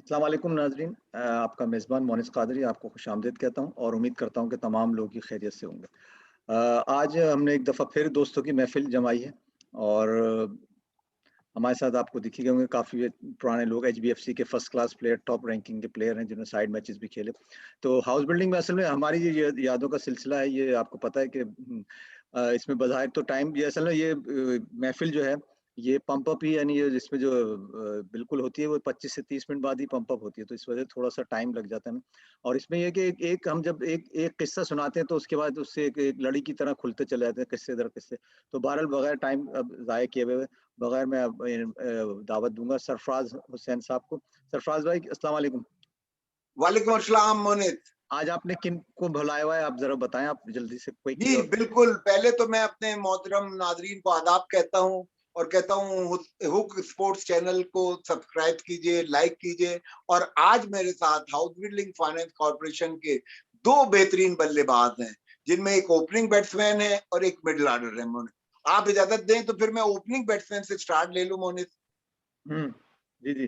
अस्सलाम वालेकुम नाज़रीन। आपका मेज़बान मोनिस क़ादरी आपको खुशामदीद कहता हूँ और उम्मीद करता हूँ कि तमाम लोग की खैरियत से होंगे। आज हमने एक दफ़ा फिर दोस्तों की महफ़िल जमाई है और हमारे साथ आपको दिख ही गए होंगे काफ़ी पुराने लोग एचबीएफसी के first class player, top ranking के प्लेयर हैं जिन्होंने साइड मैचेस भी खेले। तो हाउस बिल्डिंग में असल में हमारी ये यादों का सिलसिला है, ये आपको पता है कि इसमें बज़ाहिर तो टाइम ये असल में ये महफ़िल जो है ये पंप अप ही यानी ये जिसमें जो बिल्कुल होती है वो 25 से 30 मिनट बाद ही पंप अप होती है, तो इस वजह से थोड़ा-सा टाइम लग जाता है हमें। और इसमें ये है कि एक हम जब एक एक किस्सा सुनाते हैं तो उसके बाद उससे एक लड़ी की तरह खुलते चले जाते हैं किस्से दर किस्से। तो बहरहाल बगैर टाइम अब ज़ाया किए हुए बगैर मैं अब दावत दूँगा सरफ़राज़ हुसैन साहब को। सरफ़राज़ भाई अस्सलाम वालेकुम। वालेकुम अस्सलाम मोनित। आज आपने किनको बुलाया हुआ है आप ज़रा बताएँ आप जल्दी से क्विकली जी, और बिल्कुल, पहले तो मैं अपने मोहतरम नाज़रीन को आदाब कहता हूँ और कहता हूँ हुक स्पोर्ट्स चैनल को सब्सक्राइब कीजिए, लाइक कीजिए। और आज मेरे साथ हाउस बिल्डिंग फाइनेंस कॉर्पोरेशन के 2 बेहतरीन बल्लेबाज हैं, जिनमें एक ओपनिंग बैट्समैन है और एक मिडल ऑर्डर है मोनित। आप इजाज़त दें तो फिर मैं ओपनिंग बैट्समैन से स्टार्ट ले लूँ मोनित? हुँ। जी, जी।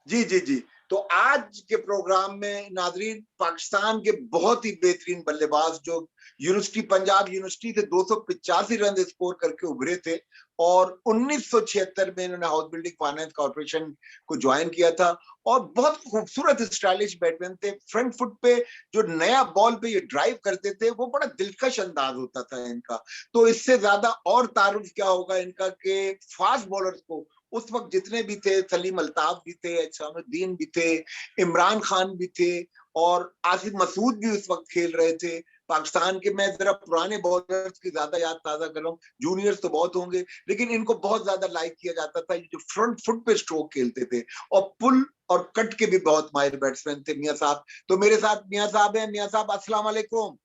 जी, जी, जी। तो आज के प्रोग्राम में नाज़रीन पाकिस्तान के बहुत ही बेहतरीन बल्लेबाज जो यूनिवर्सिटी पंजाब यूनिवर्सिटी से 285 रन स्कोर करके उभरे थे और 1976 में इन्होंने हाउस बिल्डिंग फाइनेंस कॉर्पोरेशन को ज्वाइन किया था और बहुत खूबसूरत स्टाइलिश बैट्समैन थे। फ्रंट फुट पे जो नया बॉल पे ये ड्राइव करते थे वो बड़ा दिलकश अंदाज होता था इनका। तो इससे ज्यादा और तारुफ क्या होगा इनका कि फास्ट बॉलर्स को उस वक्त जितने भी थे, सलीम अल्ताफ भी थे, इहसानुद्दीन भी थे, इमरान खान भी थे और आसिफ मसूद भी उस वक्त खेल रहे थे। पाकिस्तान के मैं जरा पुराने बॉलर्स की ज्यादा याद ताजा कर रहा हूँ, जूनियर्स तो बहुत होंगे लेकिन इनको बहुत ज्यादा लाइक किया जाता था, ये जो फ्रंट फुट पे स्ट्रोक खेलते थे और पुल और कट के भी बहुत माहिर बैट्समैन थे मियां साहब। तो मेरे साथ मियां साहब हैं। मियां साहब अस्सलाम वालेकुम।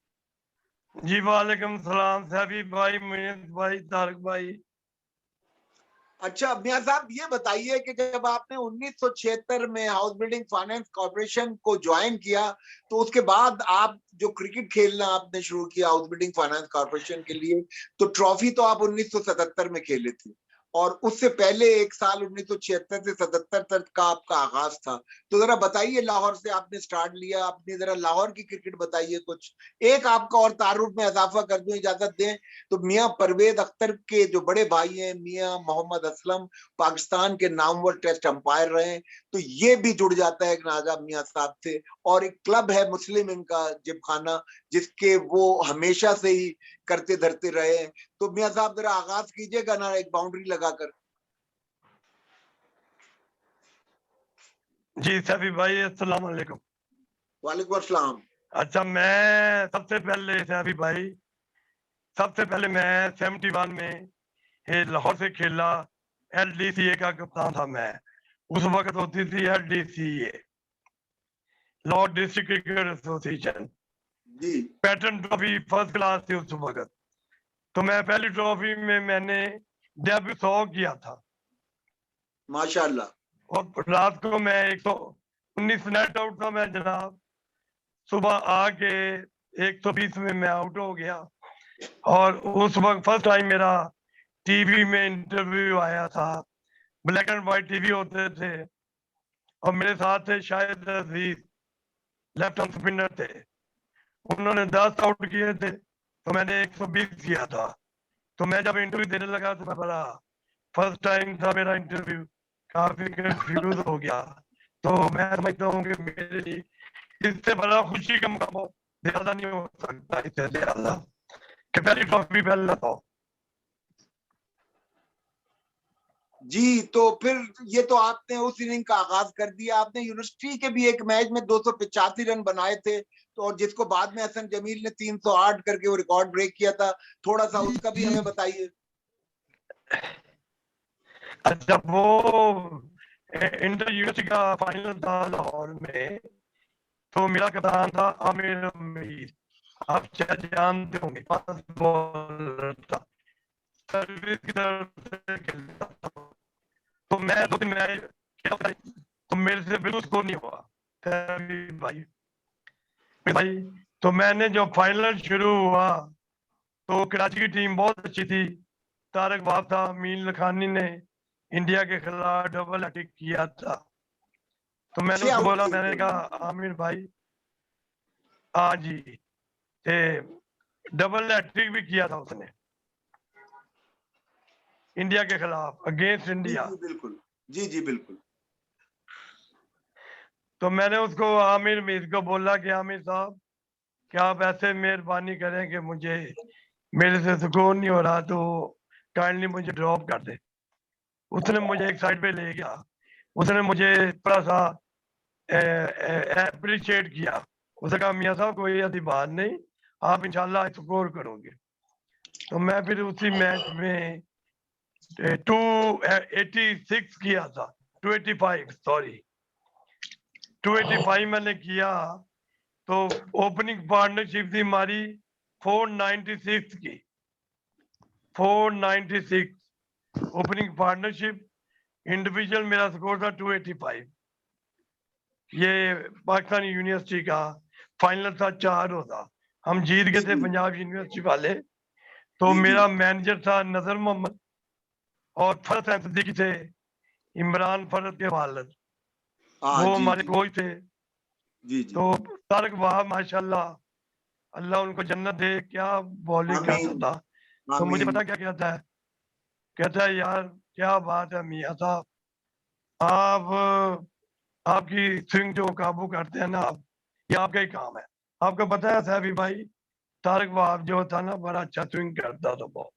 जी वालेकुम सलाम सैफी भाई, मुनीत भाई, तारक भाई। अच्छा मियां साहब ये बताइए कि जब आपने 1976 में हाउस बिल्डिंग फाइनेंस कॉर्पोरेशन को ज्वाइन किया तो उसके बाद आप जो क्रिकेट खेलना आपने शुरू किया हाउस बिल्डिंग फाइनेंस कॉर्पोरेशन के लिए, तो ट्रॉफी तो आप 1977 में खेले थे और उससे पहले एक साल 1976 से 77 तक का आपका आगाज था। तो जरा बताइए, लाहौर से आपने स्टार्ट लिया, अपनी जरा लाहौर की क्रिकेट बताइए कुछ। एक आपका और तारुफ में इजाफा कर दूं, इजाजत दें तो मियां परवेज अख्तर के जो बड़े भाई हैं मियां मोहम्मद असलम पाकिस्तान के नामवर टेस्ट अंपायर रहे, तो ये भी जुड़ जाता है नाजा मियां साहब से। और एक क्लब है मुस्लिम इनका जिमखाना, जिसके वो हमेशा से ही करते धरते रहे हैं। तो मियां साहब जरा आगाज कीजिएगा ना एक बाउंड्री लगाकर। जी सैफी भाई, अस्सलाम वालेकुम। वालेकुम अस्सलाम। अच्छा, मैं सबसे पहले सैफी भाई, सबसे पहले मैं 71 में लाहौर से खेला। एलडीसीए का कप्तान था मैं। उस वक्त होती थी एलडीसीए, लाहौर डिस्ट्रिक्ट क्रिकेट एसोसिएशन। जी पैटर्न ट्रॉफी फर्स्ट क्लास थी उस वक्त। तो मैं पहली ट्रॉफी में मैंने डेब्यू 100 किया था माशाल्लाह। और रात को मैं 119 नेट आउट था मैं जनाब। सुबह आके 120 में मैं आउट हो गया और उस वक्त फर्स्ट टाइम मेरा टीवी में इंटरव्यू आया था। ब्लैक एंड व्हाइट टीवी होते थे और मेरे साथ थे शायद अजीज, लेफ्ट आर्म स्पिनर थे। उन्होंने 10 आउट किए थे तो मैंने 120 किया था। तो मैं जब इंटरव्यू देने लगा तो मैं बड़ा, फर्स्ट टाइम था मेरा इंटरव्यू, काफी कंफ्यूज हो गया। तो मैं समझता हूँ कि मेरे लिए इससे बड़ा खुशी का मौका ज्यादा नहीं हो सकता, इससे ज्यादा कि पहली ट्रॉफी पहले था। जी तो फिर ये तो आपने उस इनिंग का आगाज कर दिया। आपने यूनिवर्सिटी के भी एक मैच में 285 रन बनाए थे, तो और जिसको बाद में हसन जमील ने 308 करके वो रिकॉर्ड ब्रेक किया था, थोड़ा सा उसका भी हमें बताइए। अच्छा, वो इंटर यूनिवर्सिटी का फाइनल था लाहौर में। तो मेरा कप्तान था आमिर अमीर, आप शायद जानते होंगे, फास्ट बॉलर था, सर्विस की तरफ से खेलता था। तो मैं 2 दिन मैच खेला तो मेरे से बिल्कुल स्कोर नहीं हुआ भाई भाई। तो मैंने जो फाइनल शुरू हुआ तो कराची की टीम बहुत अच्छी थी। तारक वाफ था, मीन लखानी ने इंडिया के खिलाफ डबल हैट्रिक किया था। तो मैंने 6 उसको आउट बोला, किए मैंने थे कहा उन्होंने। आमिर भाई, हाँ जी, डबल हैट्रिक भी किया था उसने इंडिया के खिलाफ, अगेंस्ट जी इंडिया। जी बिल्कुल, जी जी बिल्कुल। तो मैंने उसको, आमिर मीर को बोला कि आमिर साहब, क्या आप ऐसे मेहरबानी करें कि मुझे, मेरे से सुकून नहीं हो रहा, तो काइंडली मुझे ड्रॉप कर दे। उसने मुझे एक साइड पे ले गया, उसने मुझे थोड़ा सा अप्रिशिएट किया। उसने कहा मियाँ साहब कोई ऐसी बात नहीं, आप इंशाल्लाह स्कोर करोगे। तो मैं फिर उसी मैच में 286 किया था, 285 सॉरी, 285 मैंने किया। तो ओपनिंग पार्टनरशिप थी हमारी 496 की, 496 ओपनिंग पार्टनरशिप। इंडिविजुअल मेरा स्कोर था 285। ये पाकिस्तान यूनिवर्सिटी का फाइनल था, 4 होता, हम जीत गए जी थे जी पंजाब यूनिवर्सिटी वाले। तो जी जी। मेरा मैनेजर था नजर मोहम्मद, और फरत अहमद सिद्दीकी थे, इमरान फरत के वालिद, हाँ वो जी हमारे जी कोच थे। जी जी। तो तारक वहाब माशाल्लाह, अल्लाह उनको जन्नत दे, क्या बॉलिंग करता आमीन था। तो मुझे आमीन। पता क्या कहता है, कहता है यार क्या बात है मियाँ साहब, आप, आपकी स्विंग जो काबू करते हैं ना आप, ये आपका ही काम है। आपको पता है सैफी भाई, तारक वहाब जो था ना, बड़ा अच्छा स्विंग करता था वो।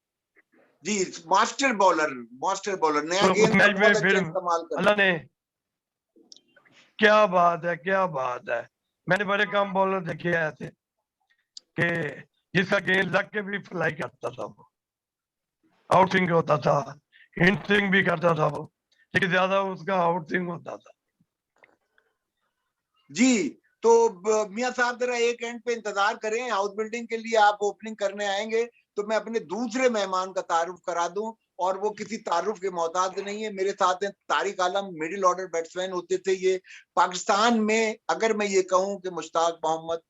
जी मास्टर बॉलर, मास्टर बॉलर, नया तो उस गेंद का मैच बहुत में फिर अच्छा इस्तेमाल अल्लाह करते थे। ने, क्या बात है, क्या बात है, मैंने बड़े कम बॉलर देखे हैं ऐसे कि जिसका गेंद लग के भी फ्लाई करता था वो, आउट स्विंग होता था, इन स्विंग भी करता था वो, लेकिन ज्यादा उसका आउट स्विंग होता था। जी तो मियां साहब जरा एक एंड पे इंतजार करें, हाउस बिल्डिंग के लिए आप ओपनिंग करने आएंगे तो मैं अपने दूसरे मेहमान का तारुफ करा दूं, और वो किसी तारुफ के मोहताज नहीं है। मेरे साथ हैं तारिक आलम, मिडिल ऑर्डर बैट्समैन होते थे ये पाकिस्तान में। अगर मैं ये कहूं कि मुश्ताक मोहम्मद,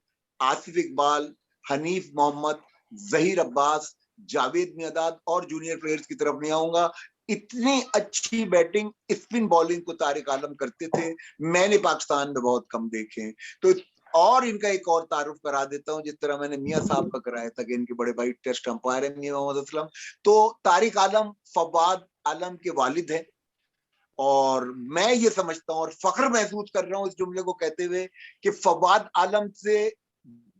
आसिफ इकबाल, हनीफ मोहम्मद, जहीर अब्बास, जावेद मियादाद और जूनियर प्लेयर्स की तरफ नहीं आऊंगा, इतनी अच्छी बैटिंग स्पिन बॉलिंग को तारिक आलम करते थे, मैंने पाकिस्तान में बहुत कम देखे। तो और इनका एक और तारुफ करा देता हूं, जिस तरह मैंने मियां साहब का कराया था कि इनके बड़े भाई टेस्ट अंपायर है मियां मोहम्मद असलम। तो तारिक आलम फवाद आलम के वालिद हैं, और मैं ये समझता हूं और फख्र महसूस कर रहा हूं इस जुमले को कहते हुए कि फवाद आलम से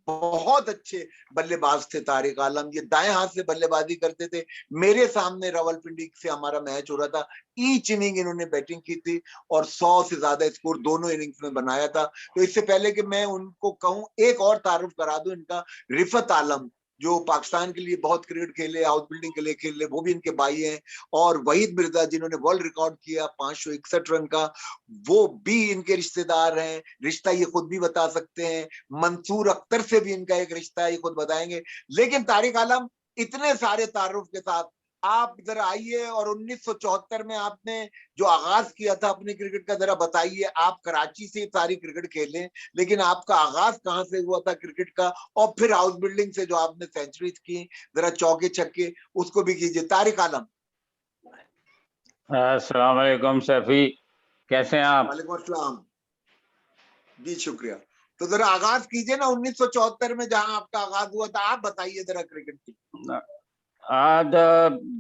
बहुत अच्छे बल्लेबाज थे तारिक आलम। ये दाएं हाथ से बल्लेबाजी करते थे। मेरे सामने रावलपिंडी से हमारा मैच हो रहा था, ईच इनिंग इन्होंने बैटिंग की थी और 100 से ज्यादा स्कोर दोनों इनिंग्स में बनाया था। तो इससे पहले कि मैं उनको कहूं, एक और तारुफ करा दूं इनका, रिफत आलम जो पाकिस्तान के लिए बहुत क्रिकेट खेले, हाउस बिल्डिंग के लिए खेले, वो भी इनके भाई हैं। और वहीद मिर्जा जिन्होंने वर्ल्ड रिकॉर्ड किया 561 रन का, वो भी इनके रिश्तेदार हैं। रिश्ता ये खुद भी बता सकते हैं, मंसूर अख्तर से भी इनका एक रिश्ता है, ये खुद बताएंगे। लेकिन तारिक आलम, इतने सारे तारुफ के साथ आप इधर आइए, और 1974 में आपने जो आगाज किया था अपने क्रिकेट का, जरा बताइए। आप कराची से सारी क्रिकेट खेले, लेकिन आपका आगाज कहां से हुआ था क्रिकेट का, और फिर हाउस बिल्डिंग से जो आपने सेंचुरीज की, जरा चौके छक्के उसको भी कीजिए तारिक आलम। अस्सलाम वालेकुम सैफी, कैसे हैं आप? वालेकुम अस्सलाम जी, शुक्रिया। तो जरा आगाज कीजिए ना 1974 में जहां आपका आगाज हुआ था, आप बताइए जरा क्रिकेट की। आज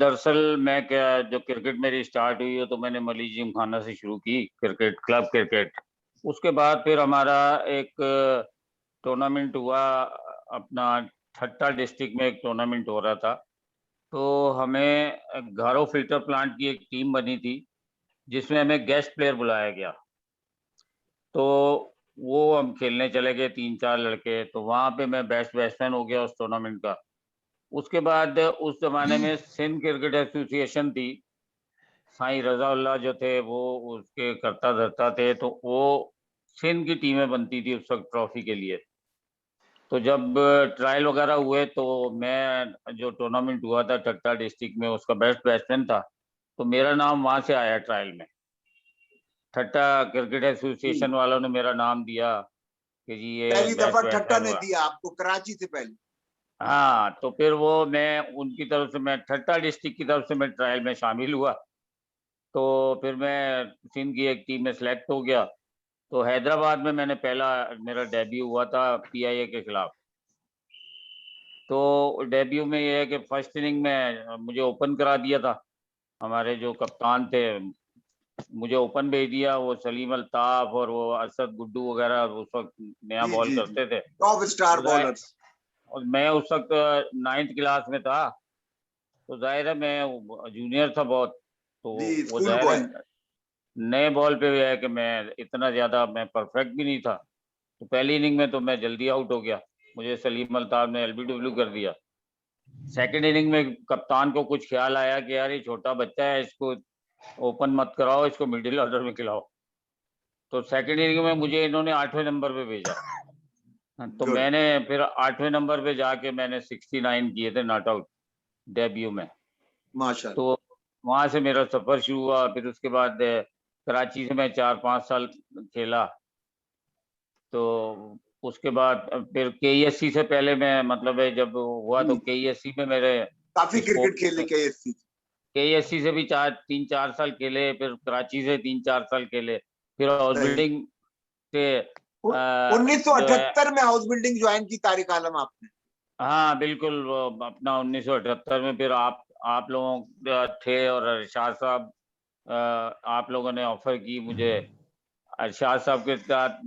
दरअसल मैं क्या, जो क्रिकेट मेरी स्टार्ट हुई है तो मैंने मली जिम खाना से शुरू की क्रिकेट, क्लब क्रिकेट। उसके बाद फिर हमारा एक टूर्नामेंट हुआ अपना, ठट्टा डिस्ट्रिक्ट में एक टूर्नामेंट हो रहा था। तो हमें घारो फिल्टर प्लांट की एक टीम बनी थी जिसमें हमें गेस्ट प्लेयर बुलाया गया। तो वो हम खेलने चले गए 3-4 लड़के, तो वहां पे मैं बेस्ट बैट्समैन हो गया उस टूर्नामेंट का। उसके बाद उस जमाने में सिंध क्रिकेट एसोसिएशन थी, साईं रजाउल्लाह जो थे वो उसके करता धरता थे, तो वो सिंध की टीमें बनती थी उस वक्त ट्रॉफी के लिए। तो जब ट्रायल वगैरह हुए तो मैं, जो टूर्नामेंट हुआ था ठट्टा डिस्ट्रिक्ट में, उसका बेस्ट बैट्समैन था, तो मेरा नाम वहां से आया ट्रायल में। ठट्टा क्रिकेट एसोसिएशन वालों ने मेरा नाम दिया कि जी ये पहली बेस्ट दफा ठट्टा बैट्समैन ने हुआ। दिया आपको कराची से पहले? हाँ, तो फिर वो मैं उनकी तरफ से, मैं ठट्टा डिस्ट्रिक्ट की तरफ से मैं ट्रायल में शामिल हुआ। तो फिर मैं सिंध की एक टीम में सेलेक्ट हो गया। तो हैदराबाद में मैंने पहला मेरा डेब्यू हुआ था PIA के खिलाफ। तो डेब्यू में ये है कि फर्स्ट इनिंग में मुझे ओपन करा दिया था, हमारे जो कप्तान थे मुझे ओपन भेज दिया। वो सलीम अल्ताफ और वो असद गुड्डू वगैरह उस वक्त नया बॉल करते थे, टॉप स्टार बॉलर्स। और मैं उस वक्त 9th क्लास में था, तो जाहिर है मैं जूनियर था बहुत, तो वो स्कूल जाहिर बॉय। है नए बॉल पे भी है कि मैं इतना ज्यादा मैं परफेक्ट भी नहीं था। तो पहली इनिंग में तो मैं जल्दी आउट हो गया, मुझे सलीम अल्ताफ ने LBW कर दिया। सेकंड इनिंग में कप्तान को कुछ ख्याल आया कि यार ये छोटा बच्चा है, इसको ओपन मत कराओ, इसको मिडिल ऑर्डर में खिलाओ। तो सेकंड इनिंग में मुझे इन्होंने 8वें नंबर पे भेजा। तो Good. मैंने फिर 8वें नंबर पे जाके मैंने 69 किए थे नॉट आउट डेब्यू में। माशाल्लाह। तो वहां से मेरा सफर शुरू हुआ। फिर उसके बाद कराची से मैं 4-5 साल खेला। तो उसके बाद फिर KESC से पहले मैं मतलब है जब हुआ तो KESC में मेरे काफी क्रिकेट खेलने KESC। KESC से भी 3-4 साल खेले, फिर कराची से 3-4 साल खेले, फिर हाउस बिल्डिंग से 1978 में हाउस बिल्डिंग ज्वाइन की तारिक आलम आपने? हाँ बिल्कुल, वो अपना 1978 में फिर आप लोगों थे और अरशाद साहब, आप लोगों ने ऑफर की मुझे। अरशाद साहब के साथ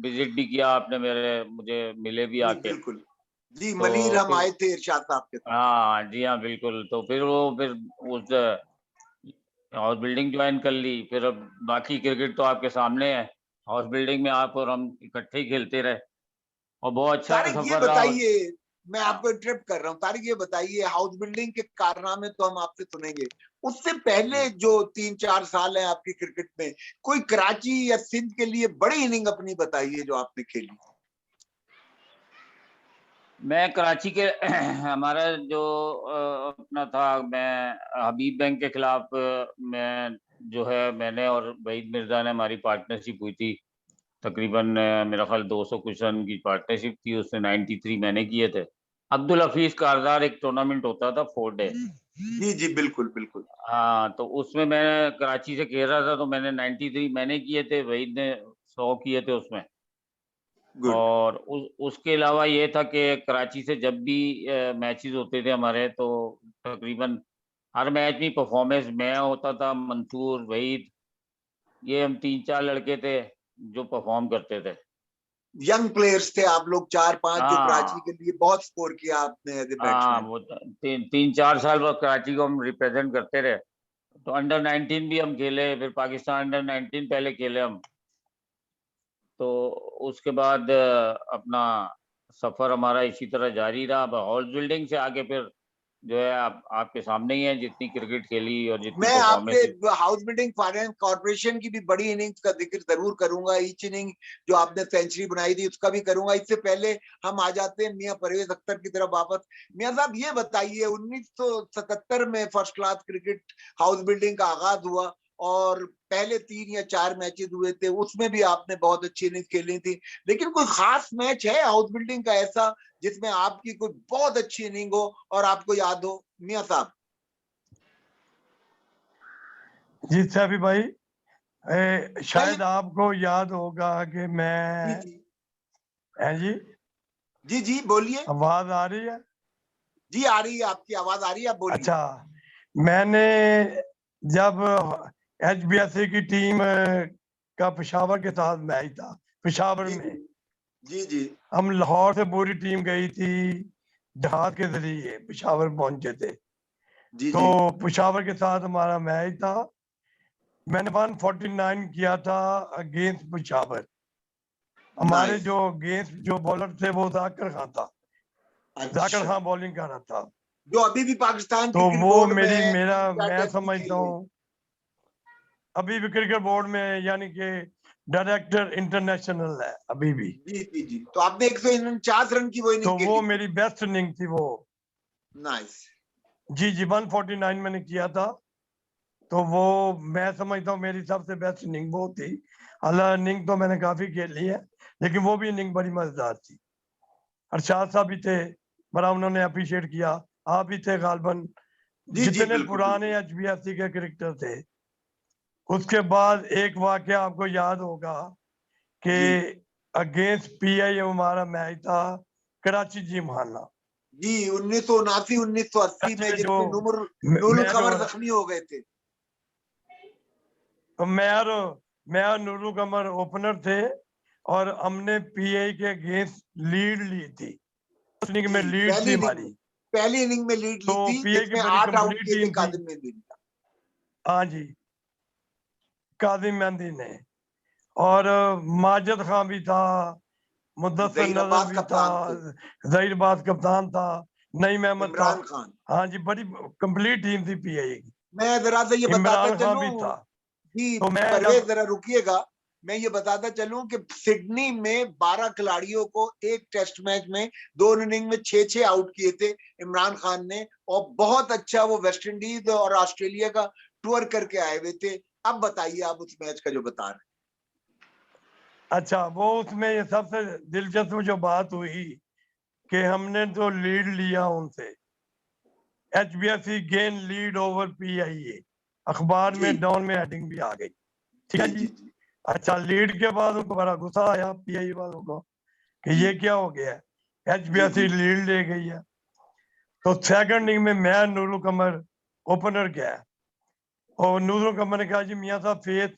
विजिट भी किया आपने, मुझे मिले भी आके। बिल्कुल जी, तो मलीर हम आए थे इरशाद साहब के साथ। हाँ जी हाँ बिल्कुल। तो फिर उस हाउस बिल्डिंग ज्वाइन कर ली। फिर अब बाकी क्रिकेट तो आपके सामने है, हाउस बिल्डिंग में आप और हम इकट्ठे ही खेलते रहे और बहुत अच्छा तारिक ये सफर रहा। बताइए, मैं आपको इंटरप्ट कर रहा हूँ, तारिक ये बताइए, हाउस बिल्डिंग के कारनामे तो हम आपसे सुनेंगे, उससे पहले जो 3-4 साल है आपकी क्रिकेट में, कोई कराची या सिंध के लिए बड़ी इनिंग अपनी बताइए जो आपने खेली। मैं कराची के हमारा जो अपना था, मैं हबीब बैंक के खिलाफ मैं जो है मैंने और वहीद मिर्जा ने हमारी पार्टनरशिप हुई थी। तकरीबन मेरा ख्याल 200 कुछ रन की पार्टनरशिप थी, उसने 93 मैंने किए थे। अब्दुल हफीज कारदार एक टूर्नामेंट होता था 4 डे। जी जी बिल्कुल बिल्कुल। हाँ, तो उसमें मैं कराची से खेल रहा था, तो मैंने 93 मैंने किए थे, वहीद ने 100 किए थे उसमें। गुड। और उसके अलावा ये था कि कराची से जब भी मैचेस होते थे हमारे, तो तकरीबन हर मैच में परफॉर्मेंस मैं होता था, मंसूर, वहीद, ये हम 3-4 लड़के थे जो परफॉर्म करते थे। यंग प्लेयर्स थे आप लोग 4-5 जो कराची हाँ के लिए बहुत स्कोर किया आपने एज ए हाँ, बैट्समैन। वो 3-4 साल बाद कराची को हम रिप्रेजेंट करते रहे। तो अंडर 19 भी हम खेले, फिर पाकिस्तान अंडर 19 पहले खेले हम। तो उसके बाद अपना सफर हमारा इसी तरह जारी रहा। अब हाउस बिल्डिंग से आगे फिर जो है आपके सामने ही है, जितनी क्रिकेट खेली और जितनी मैं आपसे performance. House building finance corporation की भी बड़ी इनिंग्स का जिक्र जरूर करूंगा, ईच इनिंग जो आपने सेंचुरी बनाई थी उसका भी करूंगा। इससे पहले हम आ जाते हैं मियां परवेज अख्तर की तरफ वापस। मियां साहब ये बताइए, 1977 में first class cricket house building का आगाज हुआ और पहले 3 या 4 मैचेस हुए थे, उसमें भी आपने बहुत अच्छी इनिंग्स खेली थी, लेकिन कोई खास मैच है हाउस बिल्डिंग का ऐसा जिसमें आपकी कोई बहुत अच्छी इनिंग हो और आपको याद हो मियां साहब? जी सैफी भाई, शायद आपको याद होगा कि मैं है जी जी जी बोलिए। आवाज आ रही है? जी आ रही है, आपकी आवाज आ रही है, आप बोलिए। अच्छा, मैंने जब HBSC की टीम का पेशावर के साथ मैच था पेशावर जी में, जी जी हम लाहौर से पूरी टीम गई थी, जहाज के जरिए पेशावर पहुंचे थे। जी तो जी पेशावर के साथ हमारा मैच था, मैंने 149 किया था अगेंस्ट पेशावर। हमारे नाइस। जो अगेंस्ट जो बॉलर थे वो जाकिर खान था, जाकिर अच्छा, खान बॉलिंग कर रहा था। जो अभी भी पाकिस्तान तो क्रिकेट वो बोर्ड में मेरी है, मेरा 3-4 मैं टेस्ट भी समझता खेले। हूँ अभी भी क्रिकेट बोर्ड में, यानी कि डायरेक्टर इंटरनेशनल है अभी भी। जी जी जी, तो आपने 149 रन की वो तो इनिंग वो खेली थी। मेरी बेस्ट इनिंग थी वो। नाइस। जी जी, 149 मैंने किया था, तो वो मैं समझता हूँ मेरी सबसे बेस्ट इनिंग वो थी। हालांकि इनिंग तो मैंने काफी खेली है, लेकिन वो भी इनिंग बड़ी मजेदार थी। अरशाद साहब भी थे, बड़ा उन्होंने अप्रिशिएट किया, आप भी थे गालबन, जी जी जितने बिल्कुल पुराने बिल्कुल। HBSC के क्रिकेटर थे। उसके बाद एक वाक्य आपको याद होगा कि जी अगेंस्ट पीआई हमारा मैच था कराची जिमखाना जी 1979 1980 में, जो जिसमें नूरुल मैच कमर हो रहा जख्मी हो गए थे। तो मैं और नूरुल कमर ओपनर थे और हमने पीआई के अगेंस्ट लीड ली थी, उस इनिंग में जी लीड थी हमारी। पहली इनिंग में लीड ली तो थी, पीआई की जिसमें बड़ी 8 आउट कंप्लीट किए थे टीम थी। कादिम मेहंदी ने। हाँ जी, कादिम मेहंदी ने, और माजिद खान भी था, मुदस्सिर जहीर नजर अब्बास भी था, कप्तान थे, जहीर अब्बास कप्तान था, नईम अहमद था। इमरान खान। हाँ जी, बड़ी कंप्लीट टीम थी पीआई की। मैं जरा से ये बताता इमरान खान भी चलूं था। कि तो मैं परवेज जब जरा रुकिएगा, मैं ये बताता चलूं कि सिडनी में 12 खिलाड़ियों को एक टेस्ट मैच में 2 इनिंग में 6-6 आउट किए थे इमरान खान ने, और बहुत अच्छा वो वेस्ट इंडीज और ऑस्ट्रेलिया का टूर करके आए हुए थे। अब बताइए आप उस मैच का जो बता रहे अच्छा, वो उसमें ये सबसे दिलचस्प जो बात हुई कि हमने जो लीड लिया उनसे, HBFC gain lead over PIA, अखबार हैं। में जी डाउन में हेडिंग भी आ गई। ठीक है जी जी। जी जी अच्छा, लीड के बाद उनको बड़ा गुस्सा आया PIA वालों को कि जी ये क्या हो गया है, जी HBFC जी लीड ले गई है। तो सेकंड इनिंग में मैं नूरुल कमर ओपनर गया, और नूरुल कमर ने कहा जी मियां साहब फेस,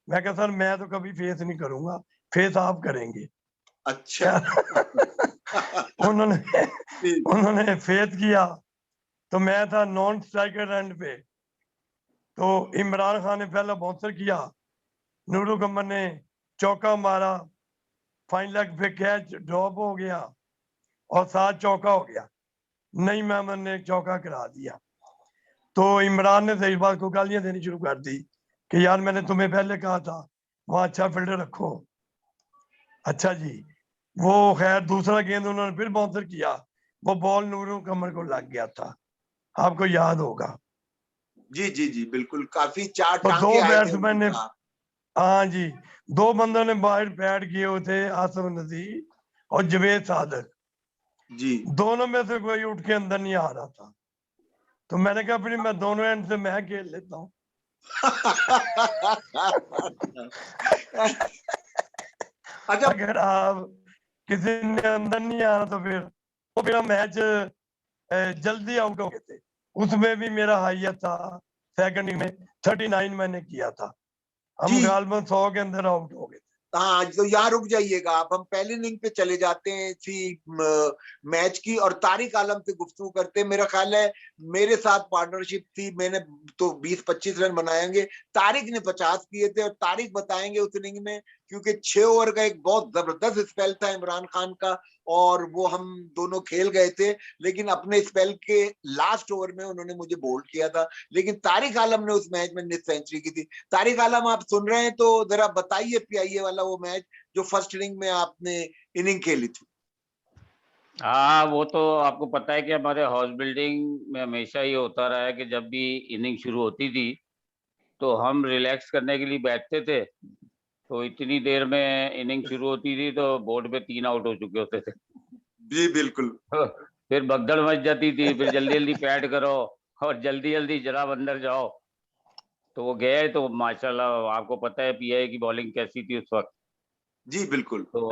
मैं कहा सर मैं तो कभी फेस नहीं करूंगा, फेस आप करेंगे। अच्छा उन्होंने जी उन्होंने फेस किया, तो मैं था नॉन स्ट्राइकर एंड पे, तो इमरान खान ने पहला बाउंसर किया, नूरुल कमर ने चौका मारा, फाइन लेग पे कैच ड्रॉप हो गया और 7 चौका हो गया। नईम अहमद ने चौका करा दिया। तो इमरान ने सही बात को गालियां देनी शुरू कर दी कि यार मैंने तुम्हें पहले कहा था वहां अच्छा फील्डर रखो। अच्छा जी, वो खैर दूसरा गेंद उन्होंने फिर बाउंसर किया, वो बॉल नूरुल कमर को लग गया था, आपको याद होगा। जी जी जी बिल्कुल, काफी चार तो दो टांके आए थे उनके बैट्समैन ने, बाहर। हाँ जी, 2 बंदों ने बाहर पैड किए हुए थे, आसिफ नजीर और जवेद सादक, जी दोनों में से कोई उठ के अंदर नहीं आ रहा था। तो मैंने कहा फिर मैं दोनों एंड से मैं खेल लेता हूँ। अच्छा अगर आप किसी ने अंदर नहीं आना तो फिर मैच जल्दी आउट हो गए थे। उसमें भी मेरा हाईएस्ट था सेकंड इनिंग में 39 मैंने किया था, हम जी गालबन 100 के अंदर आउट हो गए थे। हाँ, तो यहाँ रुक जाइएगा आप, हम पहली इनिंग पे चले जाते हैं इसी मैच की, और तारिक आलम से गुफ्तगू करते हैं। मेरा ख्याल है मेरे साथ पार्टनरशिप थी, मैंने तो 20-25 रन बनाएंगे, तारिक ने 50 किए थे, और तारिक बताएंगे उस इनिंग में, क्योंकि 6 ओवर का एक बहुत जबरदस्त स्पेल था इमरान खान का, और वो हम दोनों खेल गए थे, लेकिन अपने स्पेल के लास्ट ओवर में उन्होंने मुझे बोल्ड किया था, लेकिन तारिक आलम ने उस मैच में निस सेंचुरी की थी। तारिक आलम आप सुन रहे हैं तो जरा बताइए पीआईए वाला वो मैच जो फर्स्ट इनिंग में आपने इनिंग खेली थी। हाँ, वो तो आपको पता है कि हमारे हाउस बिल्डिंग में हमेशा ये होता रहा है कि जब भी इनिंग शुरू होती थी तो हम रिलैक्स करने के लिए बैठते थे, तो इतनी देर में इनिंग शुरू होती थी तो बोर्ड पे 3 आउट हो चुके होते थे। जी बिल्कुल फिर भगदड़ मच जाती थी, फिर जल्दी जल्दी पैड करो और जल्दी जल्दी जनाब अंदर जाओ। तो वो गए तो माशाल्लाह आपको पता है पीआई की बॉलिंग कैसी थी उस वक्त। जी बिल्कुल तो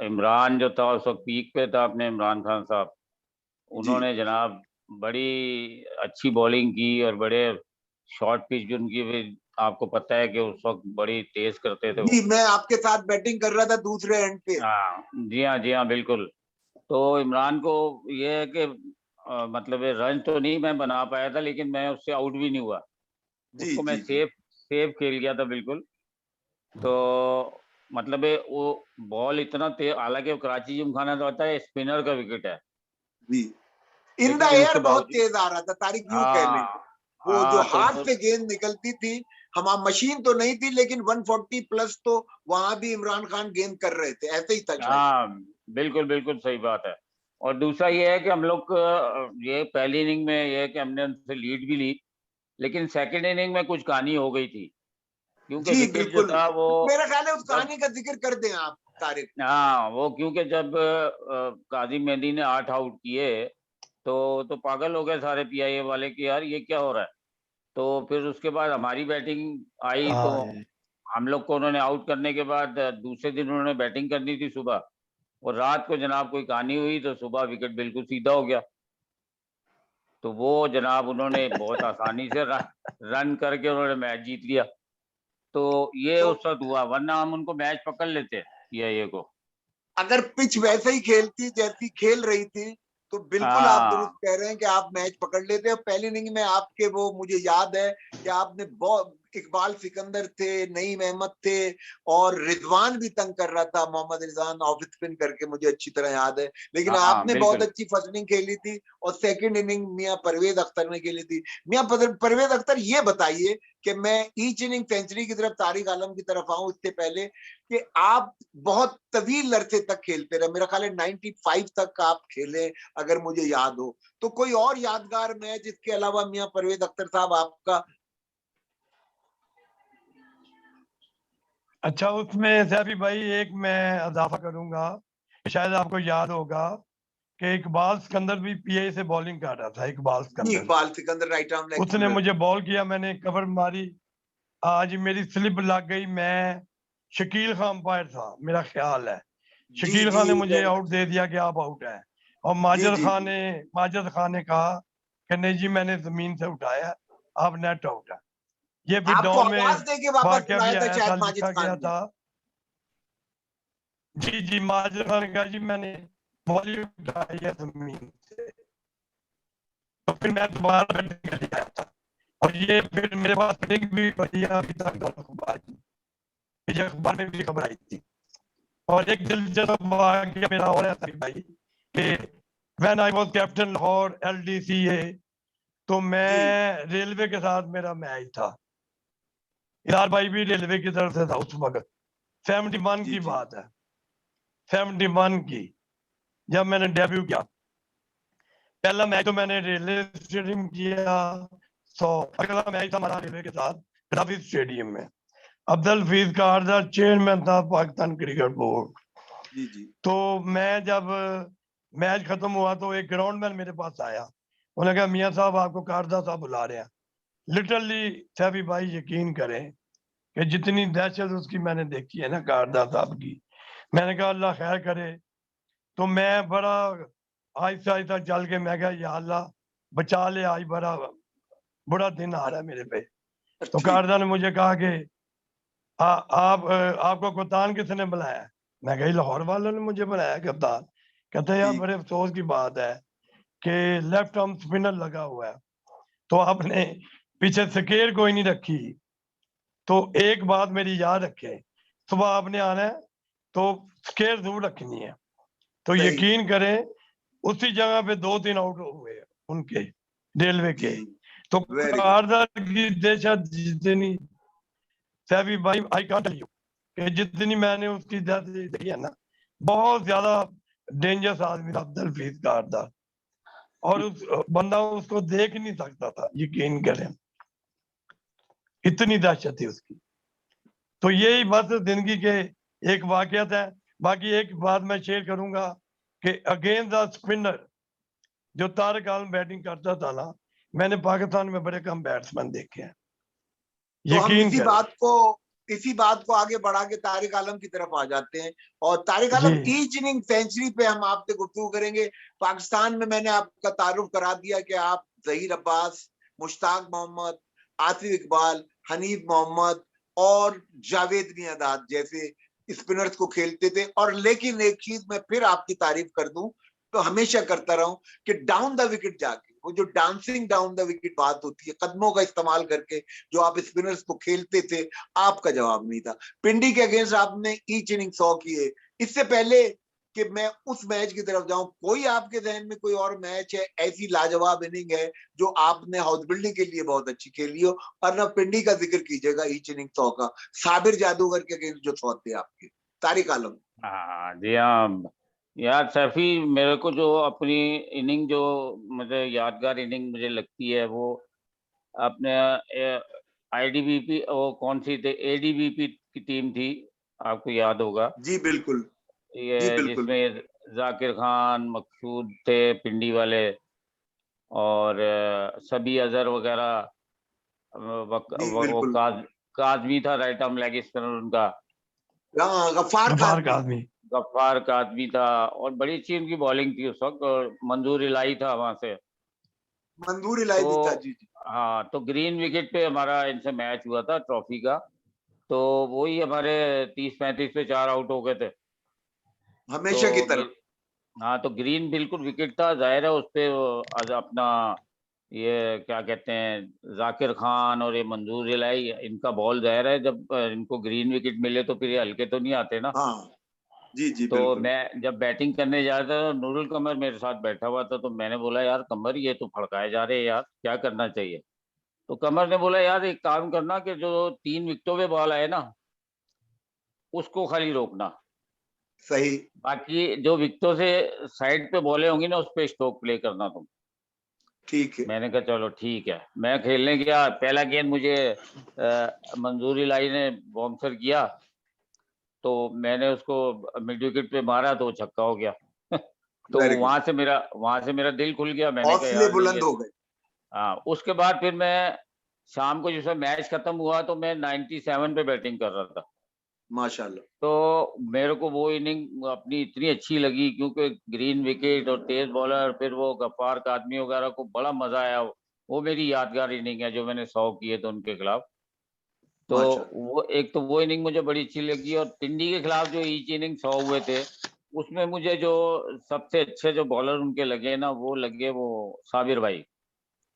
इमरान जो था उस वक्त पीक पे था, अपने इमरान खान साहब, जी उन्होंने जनाब बड़ी अच्छी बॉलिंग की और बड़े शॉर्ट पिच भी उनकी भी आपको पता है कि उस वक्त बड़ी तेज करते थे जी, वो। मैं आपके साथ बैटिंग कर रहा था दूसरे एंड पे। हाँ जी हाँ बिल्कुल। तो इमरान को ये है कि मतलब रन तो नहीं मैं बना पाया था, लेकिन मैं उससे आउट भी नहीं हुआ, जी उसको मैं जी जी सेफ सेफ खेल गया था बिल्कुल। तो मतलब है वो बॉल इतना तेज, हालांकि वो कराची जिमखाना तो आता है स्पिनर का विकेट है, जी इन द लेकिन एयर उसके बहुत बावजूद तेज आ रहा था, तारिक यूं कह लें। हाँ वो जो तो हाथ वो से गेंद निकलती थी, हमारा मशीन तो नहीं थी, लेकिन 140 प्लस तो वहां भी इमरान खान गेंद कर रहे थे, ऐसे ही था शायद। हाँ बिल्कुल बिल्कुल सही बात है। और दूसरा ये है कि हम लोग ये पहली इनिंग में ये है कि हमने उनसे लीड भी ली, लेकिन सेकंड इनिंग में कुछ कहानी हो गई थी, क्योंकि जी विकेट जो बिल्कुल, था वो मेरा ख्याल है उस जब कहानी का जिक्र कर दें आप तारिक। हाँ वो क्योंकि जब काजिम मेहंदी ने 8 आउट किए तो पागल हो गए सारे पीआईए वाले कि यार ये क्या हो रहा है। तो फिर उसके बाद हमारी बैटिंग आई, तो हाँ जी। हम लोग को उन्होंने आउट करने के बाद दूसरे दिन उन्होंने बैटिंग करनी थी सुबह, और रात को जनाब कोई कहानी हुई तो सुबह विकेट बिल्कुल सीधा हो गया। तो वो जनाब उन्होंने बहुत आसानी से रन करके उन्होंने मैच जीत लिया। तो ये तो उस वक्त हुआ, वरना हम उनको मैच पकड़ लेते ये को। अगर पिच वैसे ही खेलती जैसी खेल रही थी तो बिल्कुल आप दुरुस्त हाँ कह रहे हैं कि आप मैच पकड़ लेते हैं। पहली इनिंग में आपके वो मुझे याद है कि आपने बहुत, इकबाल सिकंदर थे, नईम अहमद थे, और रिजवान भी तंग कर रहा था, मोहम्मद रिजवान ऑफ स्पिन करके, मुझे अच्छी तरह याद है। लेकिन हाँ आपने बहुत बिल्कुल। अच्छी फर्स्ट इनिंग खेली थी और सेकंड इनिंग मियां परवेज अख्तर ने खेली थी। मियां परवेज अख्तर, ये बताइए कि मैं ईच इनिंग सेंचुरी की तरफ, तारिक आलम की तरफ आऊं इससे पहले, कि आप बहुत तवील अरसे तक खेलते रहे, मेरा ख्याल है 95 तक आप खेले अगर मुझे याद हो। तो कोई और यादगार मैच इसके अलावा मियां परवेज अख्तर साहब आपका? अच्छा, उसमें सैफी भाई एक मैं इजाफा करूंगा, शायद आपको याद होगा कि इकबाल सिकंदर भी पीए से बॉलिंग कर रहा था। Iqbal Sikandar, Iqbal Sikandar right arm leg उसने स्पिनर। मुझे बॉल किया, मैंने कवर मारी, आज मेरी स्लिप लग गई। मैं, शकील खान अंपायर था मेरा ख्याल है, जी शकील जी खान ने मुझे आउट दे दिया कि आप आउट है, और जी जी जी। माजिद खान ने कहा कि नहीं जी मैंने जमीन से उठाया, आप नेट आउट है। ये फिर आपको डॉन आवाज में दे के वापस वाकया भी बुलाया था ऐसा शायद माजिद लिखा खान गया ने। था। जी जी, माजिद खान ने कहा जी मैंने बॉल उठाई है जमीन से, तो फिर मैं दोबारा बैटिंग कर लिया था। और ये फिर मेरे पास बैटिंग भी बढ़िया अभी तक अखबार की, मुझे अखबार में भी खबर आई थी। और एक दिलचस्प वाकया मेरा और है सही भाई, कि when I was captain Lahore LDCA, तो जी मैं रेलवे के साथ मेरा मैच था। यार भाई भी रेलवे की तरफ से था उस वक्त, 71 जी की जी बात है, 71 की, जब मैंने डेब्यू किया। पहला मैच तो मैंने रेलवे स्टेडियम किया, तो अगला मैच था हमारा रेलवे के साथ ग्राफिक स्टेडियम में। अब्दुल हफीज कारदार चेयरमैन था पाकिस्तान क्रिकेट बोर्ड। जी जी तो मैं जब मैच खत्म हुआ तो एक ग्राउंडमैन मेरे पास आया, उन्होंने कहा मियां साहब आपको कारदा साहब बुला रहे हैं। लिटरली सैफी भाई यकीन करें कि जितनी दहशत उसकी मैंने देखी है ना कारदा साहब की, मैंने कहा अल्लाह खैर करे। तो मैं बड़ा आहिस्ता आहिस्ता चल के मैं कहा या अल्लाह बचा ले, आज बड़ा बुरा दिन आ रहा है मेरे पे। तो ठीक। कारदा ने मुझे कहा कि आपको कप्तान किसने बुलाया? मैं कही लाहौर वालों ने मुझे बुलाया कप्तान। कहते हैं यार ठीक। बड़े अफसोस की बात है कि लेफ्ट आर्म स्पिनर लगा हुआ है, तो आपने पीछे स्केर कोई नहीं रखी। तो एक बात मेरी याद रखें, सुबह आपने आना है तो स्केर जरूर रखनी है। तो सही। यकीन करें उसी जगह पे 2-3 आउट हुए उनके, रेलवे जी। के। तो वेरी गुड। कारदार की दहशत जितनी, सैफी भाई आई कांट टेल यू, कि जितनी मैंने उसकी दहशत देखी है ना, बहुत ज्यादा डेंजरस आदमी था अब्दुल हफीज कारदार। और उस बंदा उसको देख नहीं सकता था, यकीन करें, इतनी दहशत थी उसकी। तो यही बस जिंदगी के एक वाकया है। बाकी एक बात मैं शेयर करूंगा कि अगेंस्ट द स्पिनर जो तारिक आलम बैटिंग करता था ना, मैंने पाकिस्तान में बड़े कम बैट्समैन देखे हैं, तो हम यकीन करें। इसी बात को आगे बढ़ा के तारिक आलम की तरफ आ जाते हैं। और तारिक जी आलम ईच इनिंग सेंचुरी पे हम आपसे गुफ्तगू करेंगे। पाकिस्तान में मैंने आपका तारुफ करा दिया कि आप जहीर अब्बास, मुश्ताक मोहम्मद, आसिफ इकबाल, हनीफ मोहम्मद और जावेद मियांदाद जैसे स्पिनर्स को खेलते थे। और लेकिन एक चीज मैं फिर आपकी तारीफ कर दूं, तो हमेशा करता रहूं, कि डाउन द विकेट जाके वो जो डांसिंग डाउन द विकेट बात होती है, कदमों का इस्तेमाल करके जो आप स्पिनर्स को खेलते थे, आपका जवाब नहीं था। पिंडी के अगेंस्ट आपने ईच इनिंग 100 किए। इससे पहले कि मैं उस मैच की तरफ जाऊं, कोई आपके जहन में कोई और मैच है, ऐसी लाजवाब इनिंग है जो आपने हाउस बिल्डिंग के लिए बहुत अच्छी खेली हो? और ना पिंडी का जिक्र कीजिएगा ईच इनिंग 100 का, साबिर जादूगर के अगेंस्ट जो 100 थे आपके, तारिक आलम। हाँ जी हाँ यार सैफी, मेरे को जो अपनी इनिंग जो मुझे यादगार इनिंग मुझे लगती है वो अपने आईडीबीपी, वो कौन सी थी, एडीबीपी की टीम थी, आपको याद होगा, जी बिल्कुल। जी ये बिल्कुल। जिसमें जाकिर खान मकसूद थे पिंडी वाले, और सभी अजहर वगैरह, जी बिल्कुल। काजमी था राइट आर्म लेग स्पिनर उनका, गफ्फार गफ्फार काजमी। काज़मी। गफ्फार काजमी था, और बड़ी अच्छी उनकी बॉलिंग थी उस वक्त, और मंजूर इलाही था वहां से। मंजूर इलाही भी था, तो जी जी। हाँ, तो ग्रीन विकेट पे हमारा इनसे मैच हुआ था ट्रॉफी का, तो वही हमारे 30-35 पे 4 आउट हो गए थे। हमेशा की तो तरह। हाँ, तो ग्रीन बिल्कुल विकेट था, जाहिर है उस पे अपना ये क्या कहते हैं जाकिर खान और ये मंजूर इलाही, इनका बॉल जाहिर है जब इनको ग्रीन विकेट मिले तो फिर ये हल्के तो नहीं आते ना। हाँ जी जी तो बिल्कुल। मैं जब बैटिंग करने जा रहा था, नूरुल कमर मेरे साथ बैठा हुआ था, तो मैंने बोला यार कमर ये तो फड़काए जा रहे हैं यार, क्या करना चाहिए? तो कमर ने बोला यार एक काम करना कि जो 3 विकेटों पे बॉल आए ना, उसको खाली रोकना, सही। बाकी जो विकेटों से साइड पे बॉलें होंगी ना, उस पे स्ट्रोक प्ले करना तुम। ठीक है। मैंने कहा चलो ठीक है। मैं खेलने गया, पहला गेंद मुझे मंजूर इलाही ने बाउंसर किया, तो मैंने उसको मिड विकेट पे मारा तो वो छक्का हो गया। तो वेरी गुड। वहां से मेरा दिल खुल गया। मैंने कहा हौसले यार नहीं बुलंद ये हो तो गए। हाँ। उसके बाद फिर मैं शाम को जिसमें मैच खत्म हुआ तो मैं 97 पे बैटिंग कर रहा था। माशाल्लाह। तो मेरे को वो इनिंग अपनी इतनी अच्छी लगी, क्योंकि ग्रीन विकेट और तेज बॉलर, फिर वो गफ्फार कादमी वगैरह को बड़ा मजा आया। वो मेरी यादगार इनिंग है जो मैंने 100 किए थे उनके खिलाफ। तो माशाल्लाह। वो इनिंग मुझे बड़ी अच्छी लगी। और टिंडी के खिलाफ जो ईच इनिंग 100 हुए थे, उसमें मुझे जो सबसे अच्छे जो बॉलर उनके लगे ना, वो लगे वो साबिर भाई।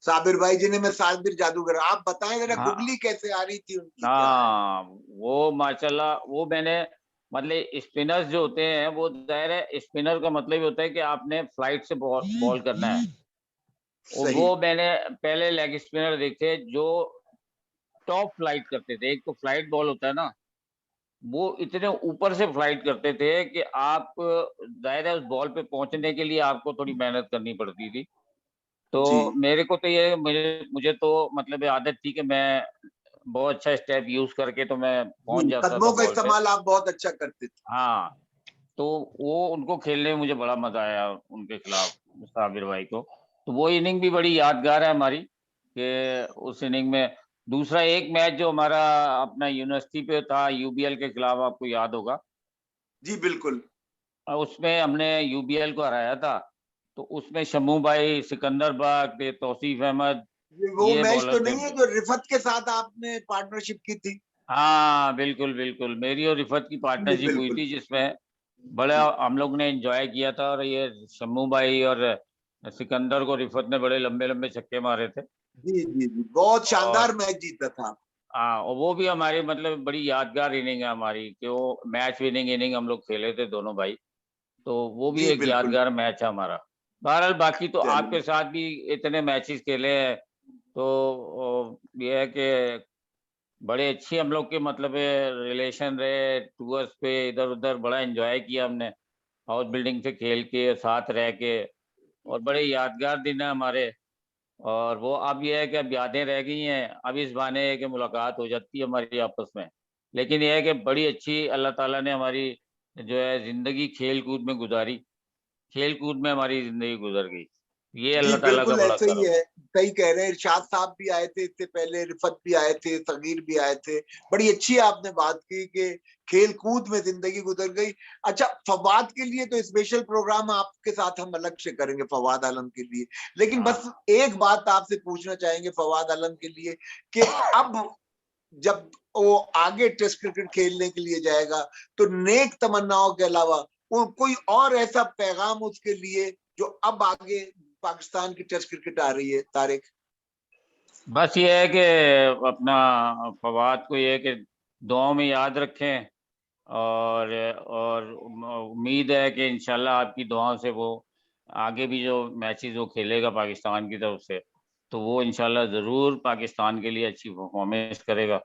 साबिर भाई जी ने, मैं साबिर जादूगर, आप बताएं जरा हाँ गुगली कैसे आ रही थी उनकी, क्या है? हाँ, वो माशाल्लाह, वो मैंने मतलब स्पिनर्स जो होते हैं वो जाहिर है, स्पिनर का मतलब ये होता है कि आपने फ्लाइट से बॉल करना है। और सही। वो मैंने पहले लेग स्पिनर देखे जो टॉप फ्लाइट करते थे। एक तो फ्लाइट बॉल होता है ना, वो इतने ऊपर से फ्लाइट करते थे कि आप जाहिर है उस बॉल पे पहुंचने के लिए आपको थोड़ी मेहनत करनी पड़ती थी। तो जी। मेरे को तो ये मुझे मुझे तो मतलब ये आदत थी कि मैं बहुत अच्छा स्टेप यूज करके तो मैं जी, पहुंच जाता था कदमों का बॉल पे। इस्तेमाल आप बहुत अच्छा करते थे। हाँ, तो वो उनको खेलने में मुझे बड़ा मजा आया उनके खिलाफ, साबिर भाई को। तो वो इनिंग भी बड़ी यादगार है हमारी, कि उस इनिंग में दूसरा एक मैच जो हमारा अपना यूनिवर्सिटी पे था यूबीएल के खिलाफ, आपको याद होगा। जी बिल्कुल। उसमें हमने यूबीएल को हराया था। तो उसमें शम्मू भाई, सिकंदर बख्श, ये तौसीफ अहमद, वो ये मैच तो बॉलर थे। नहीं है जो रिफत के साथ आपने पार्टनरशिप की थी? हाँ बिल्कुल बिल्कुल, मेरी और रिफत की जी पार्टनरशिप हुई बिल्कुल। थी, जिसमें बड़ा जी हम लोग ने एंजॉय किया था। और ये शम्मू भाई और सिकंदर को रिफत ने बड़े लंबे लंबे छक्के मारे थे। जी जी जी, बहुत और शानदार मैच जीता था। हाँ, और वो भी हमारी मतलब बड़ी यादगार इनिंग है हमारी, कि वो मैच विनिंग इनिंग हम लोग खेले थे दोनों भाई। तो वो भी जी एक बिल्कुल। यादगार मैच है हमारा। बहरहाल बाकी तो चलिए। आपके साथ भी इतने मैचेस खेले हैं, तो ये है कि बड़े अच्छी हम लोग के मतलब रिलेशन रहे। टूर्स पे इधर उधर बड़ा एंजॉय किया हमने, हाउस बिल्डिंग से खेल के साथ रह के, और बड़े यादगार दिन है हमारे। और वो अब ये है कि अब यादें रह गई हैं, अब इस बहाने है कि मुलाकात हो जाती है हमारी आपस में। लेकिन ये है कि बड़ी अच्छी अल्लाह ताला ने हमारी जो है जिंदगी खेल कूद में गुजारी, खेल कूद में हमारी जिंदगी गुजर गई। ये जी अल्लाह ताला का बिल्कुल बड़ा ऐसे ही करम है। है। सही कह रहे हैं, इरशाद साहब भी आए थे इससे पहले, रिफत भी आए थे, सगीर भी आए थे। बड़ी अच्छी आपने बात की कि खेल कूद में जिंदगी गुजर गई। अच्छा, फवाद के लिए तो स्पेशल प्रोग्राम आपके साथ हम अलग से करेंगे, फवाद आलम के लिए। लेकिन हाँ बस एक बात आपसे पूछना चाहेंगे फवाद आलम के लिए, कि अब जब वो आगे टेस्ट क्रिकेट खेलने के लिए जाएगा, तो नेक तमन्नाओं के अलावा वो कोई और ऐसा पैगाम उसके लिए जो अब आगे पाकिस्तान की टेस्ट क्रिकेट आ रही है, तारिक? बस ये है कि अपना फवाद को ये है कि दुआओं में याद रखें। और उम्मीद है कि इंशाल्लाह आपकी दुआओं से वो आगे भी जो मैचेस वो खेलेगा पाकिस्तान की तरफ से, तो वो इंशाल्लाह ज़रूर पाकिस्तान के लिए अच्छी परफॉर्मेंस करेगा।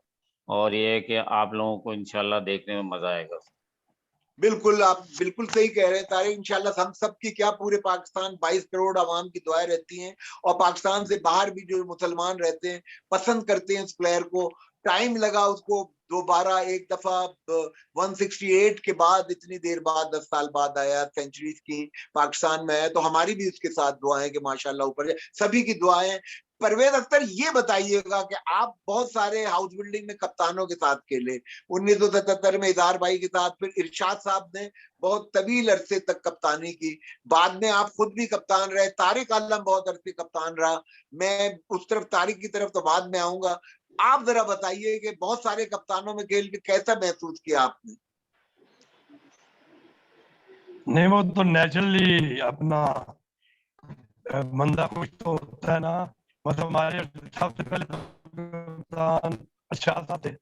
और ये है कि आप लोगों को इंशाल्लाह देखने में मज़ा आएगा। बिल्कुल, आप बिल्कुल सही कह रहे हैं तारिक। इंशाल्लाह हम सब की क्या, पूरे पाकिस्तान 22 करोड़ आवाम की दुआएं रहती हैं, और पाकिस्तान से बाहर भी जो मुसलमान रहते हैं पसंद करते हैं इस प्लेयर को। टाइम लगा उसको दोबारा एक दफा 168 के बाद, इतनी देर बाद, 10 साल बाद आया, सेंचुरीज की पाकिस्तान में आया, तो हमारी भी उसके साथ दुआएं कि माशाल्लाह ऊपर जाए, सभी की दुआएं। परवेज अख्तर, ये बताइएगा कि आप बहुत सारे हाउस बिल्डिंग में कप्तानों के साथ खेले, 1977 में इदार भाई के साथ, फिर इरशाद साहब ने बहुत तवील अरसे तक कप्तानी की, बाद में आप खुद भी कप्तान रहे, तारिक आलम बहुत अरसे कप्तान रहा, मैं उस तरफ तारिक की तरफ तो बाद में आऊंगा। आप जरा बताइए कि बहुत सारे कप्तानों में खेल के कैसा महसूस किया आपने? नहीं, वो तो नेचुरली अपना बंदा कुछ तो होता है ना, मतलब हमारे सबसे पहले तो कप्तान अरशद साहब थे,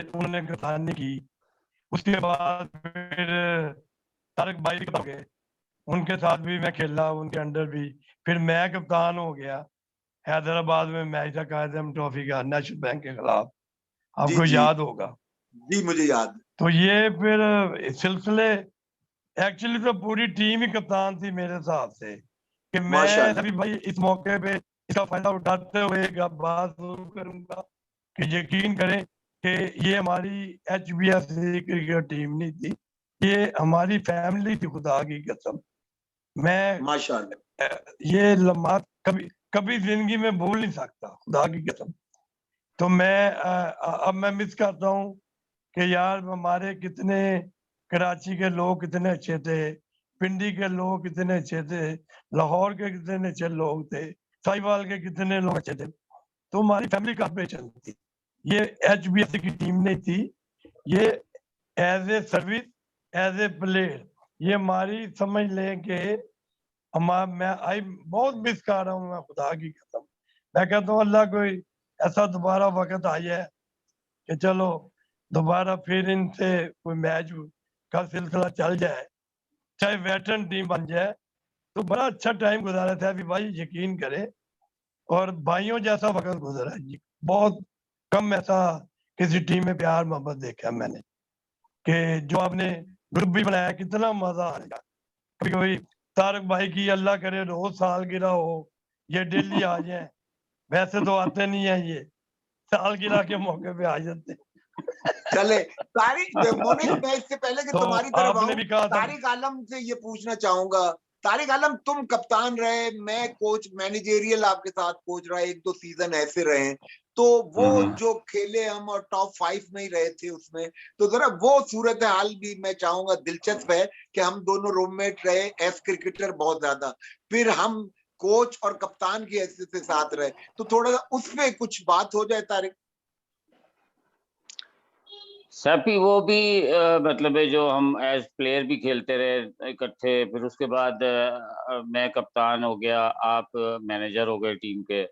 उन्होंने कप्तानी की, उसके बाद फिर तारिक भाई के हो गए, उनके साथ भी मैं खेला, उनके अंडर भी, फिर मैं कप्तान हो गया हैदराबाद में मैच था कायदम ट्रॉफी का नेशनल बैंक के खिलाफ, जी आपको जी याद होगा। जी, मुझे याद है। तो ये फिर सिलसिले, एक्चुअली तो पूरी टीम ही कप्तान थी मेरे हिसाब से, कि मैं माशाल्लाह। अभी भाई इस मौके पे इसका फायदा उठाते हुए एक बात जरूर करूंगा कि यकीन करें कि ये हमारी HBF क्रिकेट टीम नहीं थी, ये हमारी फैमिली थी, खुदा की कसम। मैं माशाल्लाह। ये लम्हात कभी कभी जिंदगी में भूल नहीं सकता, खुदा की कसम। तो मैं अब मैं मिस करता हूँ कि यार हमारे कितने कराची के लोग कितने अच्छे थे, पिंडी के लोग कितने अच्छे थे, लाहौर के कितने अच्छे लोग थे, साहिवाल के कितने लोग अच्छे थे। तो हमारी फैमिली का ऑपरेशन थी, ये HBF की टीम नहीं थी, ये as a service, as a player, ये हमारी समझ लें कि मैं आई बहुत मिस कर रहा हूँ, मैं खुदा की कसम। मैं कहता हूँ अल्लाह कोई ऐसा दोबारा वक्त आ जाए कि चलो दोबारा फिर इनसे कोई मैच का सिलसिला चल जाए, चाहे वेटरन टीम बन जाए, तो बड़ा अच्छा टाइम गुजारा था अभी भाई, यकीन करें। और भाइयों जैसा वक्त गुजरा जी, बहुत कम ऐसा किसी टीम में प्यार मोहब्बत देखा मैंने, कि जो आपने ग्रुप भी बनाया, कितना मजा आएगा। कभी कभी तारक भाई की अल्लाह करे रोज सालगिरह हो, ये डेली आ जाए, वैसे तो आते नहीं है, ये सालगिरह के मौके पे आ जाते हैं। चले तारिक, मोनिस, मैं इससे पहले कि तो तुम्हारी तरफ आपने आऊं, भी कहा था, तारिक आलम से ये पूछना चाहूंगा। तारिक आलम, तुम कप्तान रहे, मैं कोच, मैनेजेरियल आपके साथ कोच रहा, 1-2 सीजन ऐसे रहे, तो वो जो खेले हम और टॉप 5 में ही रहे थे उसमें, तो जरा वो सूरत हाल भी मैं चाहूंगा, दिलचस्प है कि हम दोनों रूममेट रहे, एस क्रिकेटर बहुत ज्यादा, फिर हम कोच और कप्तान की हैसियत से साथ रहे, तो थोड़ा सा उस पे कुछ बात हो जाए तारिक। सैपी, वो भी मतलब है, जो हम एज प्लेयर भी खेलते रहे इकट्ठे, फिर उसके बाद मैं कप्तान हो गया, आप मैनेजर हो गए टीम के,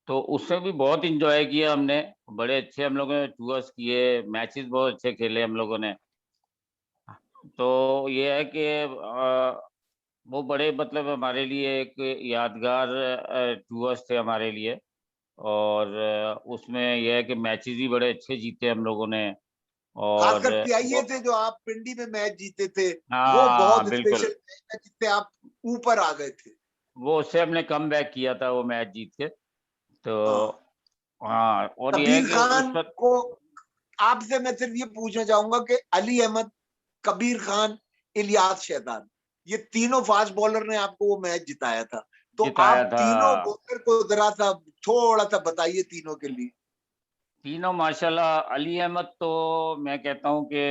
तो उससे भी बहुत इंजॉय किया हमने, बड़े अच्छे हम लोगों ने टूर्स किए, मैचेस बहुत अच्छे खेले हम लोगों ने। तो ये है कि वो बड़े मतलब हमारे लिए एक यादगार टूर्स थे हमारे लिए, और उसमें यह है कि मैचेस भी बड़े अच्छे जीते हम लोगों ने। और खासकर पीआईए वो, से जो आप पिंडी में मैच जीते थे, वो हाँ बहुत बिल्कुल, स्पेशल मैच था जिससे आप ऊपर आ गए थे। वो उससे हमने कम बैक किया था वो मैच जीत के। तो हाँ, हाँ, और ये है कबीर कि उस खान वक्त, को आपसे मैं सिर्फ ये पूछना चाहूंगा कि अली अहमद, कबीर खान, इलियास शहजाद, ये तीनों फास्ट बॉलर ने आपको वो मैच जिताया था, तो जिताया आप था तीनों बॉलर को जरा सा थोड़ा सा बताइए तीनों के लिए। तीनों माशाल्लाह। अली अहमद तो मैं कहता हूँ कि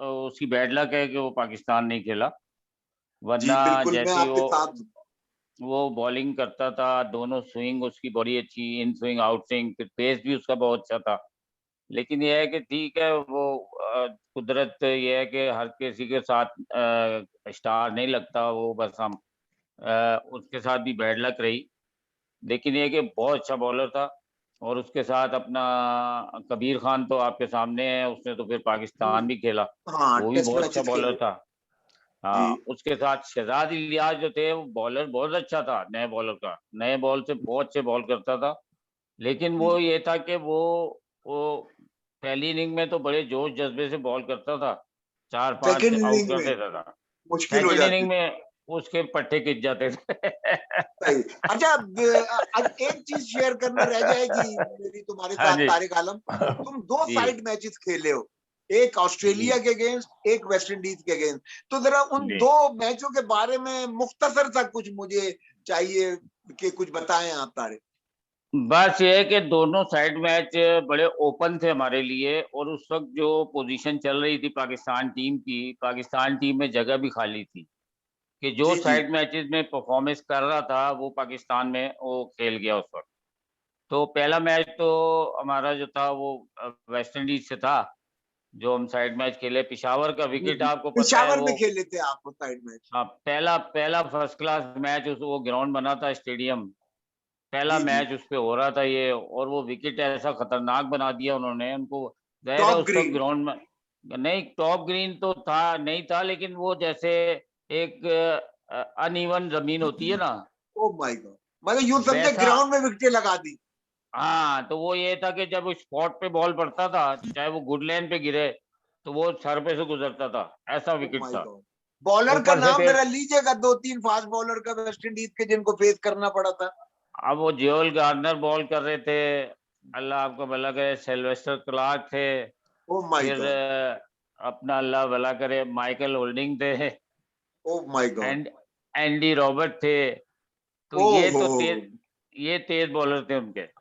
उसकी बैड लक है कि वो पाकिस्तान नहीं खेला, जी वरना बिल्कुल, मैं जैसी आपके साथ हूं। वो बॉलिंग करता था, दोनों स्विंग उसकी बड़ी अच्छी, इन स्विंग आउट स्विंग, फिर पेस भी उसका बहुत अच्छा था। लेकिन यह है कि ठीक है, वो कुदरत ये है कि हर किसी के साथ स्टार नहीं लगता, वो बस हम उसके साथ भी बैड लक रही। लेकिन ये है कि बहुत अच्छा बॉलर था, और उसके साथ अपना कबीर खान तो आपके सामने है, उसने तो फिर पाकिस्तान भी खेला, हाँ, वो भी टेस्ट बहुत अच्छा मैचेस बॉलर खेले। था। जी हाँ, उसके साथ शहजाद इलियास जो थे, वो बॉलर बहुत अच्छा था, नए बॉलर का, नए बॉल से बहुत अच्छे बॉल करता था। लेकिन वो जी, ये था कि वो पहली इनिंग में तो बड़े जोश जज्बे से बॉल करता था, 4-5 सेकंड आउट इनिंग कर में देता था। मुश्किल हो सेकंड जाती इनिंग थी। में उसके पट्टे खिंच जाते थे। सही। अच्छा, अब एक चीज शेयर करना रह जाएगी मेरी तुम्हारे हाँ साथ जी। तारिक आलम, तुम 2 जी साइड मैचेस खेले हो, एक जी ऑस्ट्रेलिया के अगेंस्ट, एक वेस्ट इंडीज के अगेंस्ट, तो जरा उन जी 2 मैचों के बारे में मुख्तसर सा कुछ मुझे चाहिए कि कुछ बताएं आप तारिक। बस ये है कि दोनों साइड मैच बड़े ओपन थे हमारे लिए, और उस वक्त जो पोजीशन चल रही थी पाकिस्तान टीम की, पाकिस्तान टीम में जगह भी खाली थी कि जो जी जी साइड मैचेस में परफॉर्मेंस कर रहा था वो पाकिस्तान में वो खेल गया उस वक्त। तो पहला मैच तो हमारा जो था वो वेस्ट इंडीज से था, जो हम साइड मैच खेले। पिशावर का जी विकेट जी। आपको पता है पेशावर वो। में खेले थे आप साइड मैच? हाँ, पहला पहला फर्स्ट क्लास मैच, उस वो ग्राउंड बना था स्टेडियम, पहला जी जी। मैच उस पे हो रहा था ये, और वो विकेट ऐसा खतरनाक बना दिया उन्होंने उनको। जाहिर है टॉप उस वक्त ग्रीन। ग्राउंड में नहीं, टॉप ग्रीन तो था नहीं था, लेकिन वो जैसे एक अनइवन जमीन होती है ना, ओ माय गॉड, मतलब यूं समझे वैसा। ग्राउंड में विकेट लगा दी। हाँ, तो वो ये था कि जब उस स्पॉट पे बॉल पड़ता था, चाहे वो गुड लाइन पे गिरे, तो वो सर पे से गुजरता था, ऐसा ओ विकेट माय था। गॉड। बॉलर का ऊपर से नाम फिर जरा लीजिएगा, 2-3 फास्ट बॉलर का वेस्ट इंडीज के जिनको फेस करना पड़ा था। अब वो जोएल गार्नर बॉल कर रहे थे, अल्लाह आपका भला करे, सिल्वेस्टर क्लार्क थे, ओ माय फिर गॉड। अपना अल्लाह भला करे माइकल होल्डिंग थे, oh my God. And Andy Robert थे। तो ओ ये हो। तो ये तेज बॉलर थे उनके।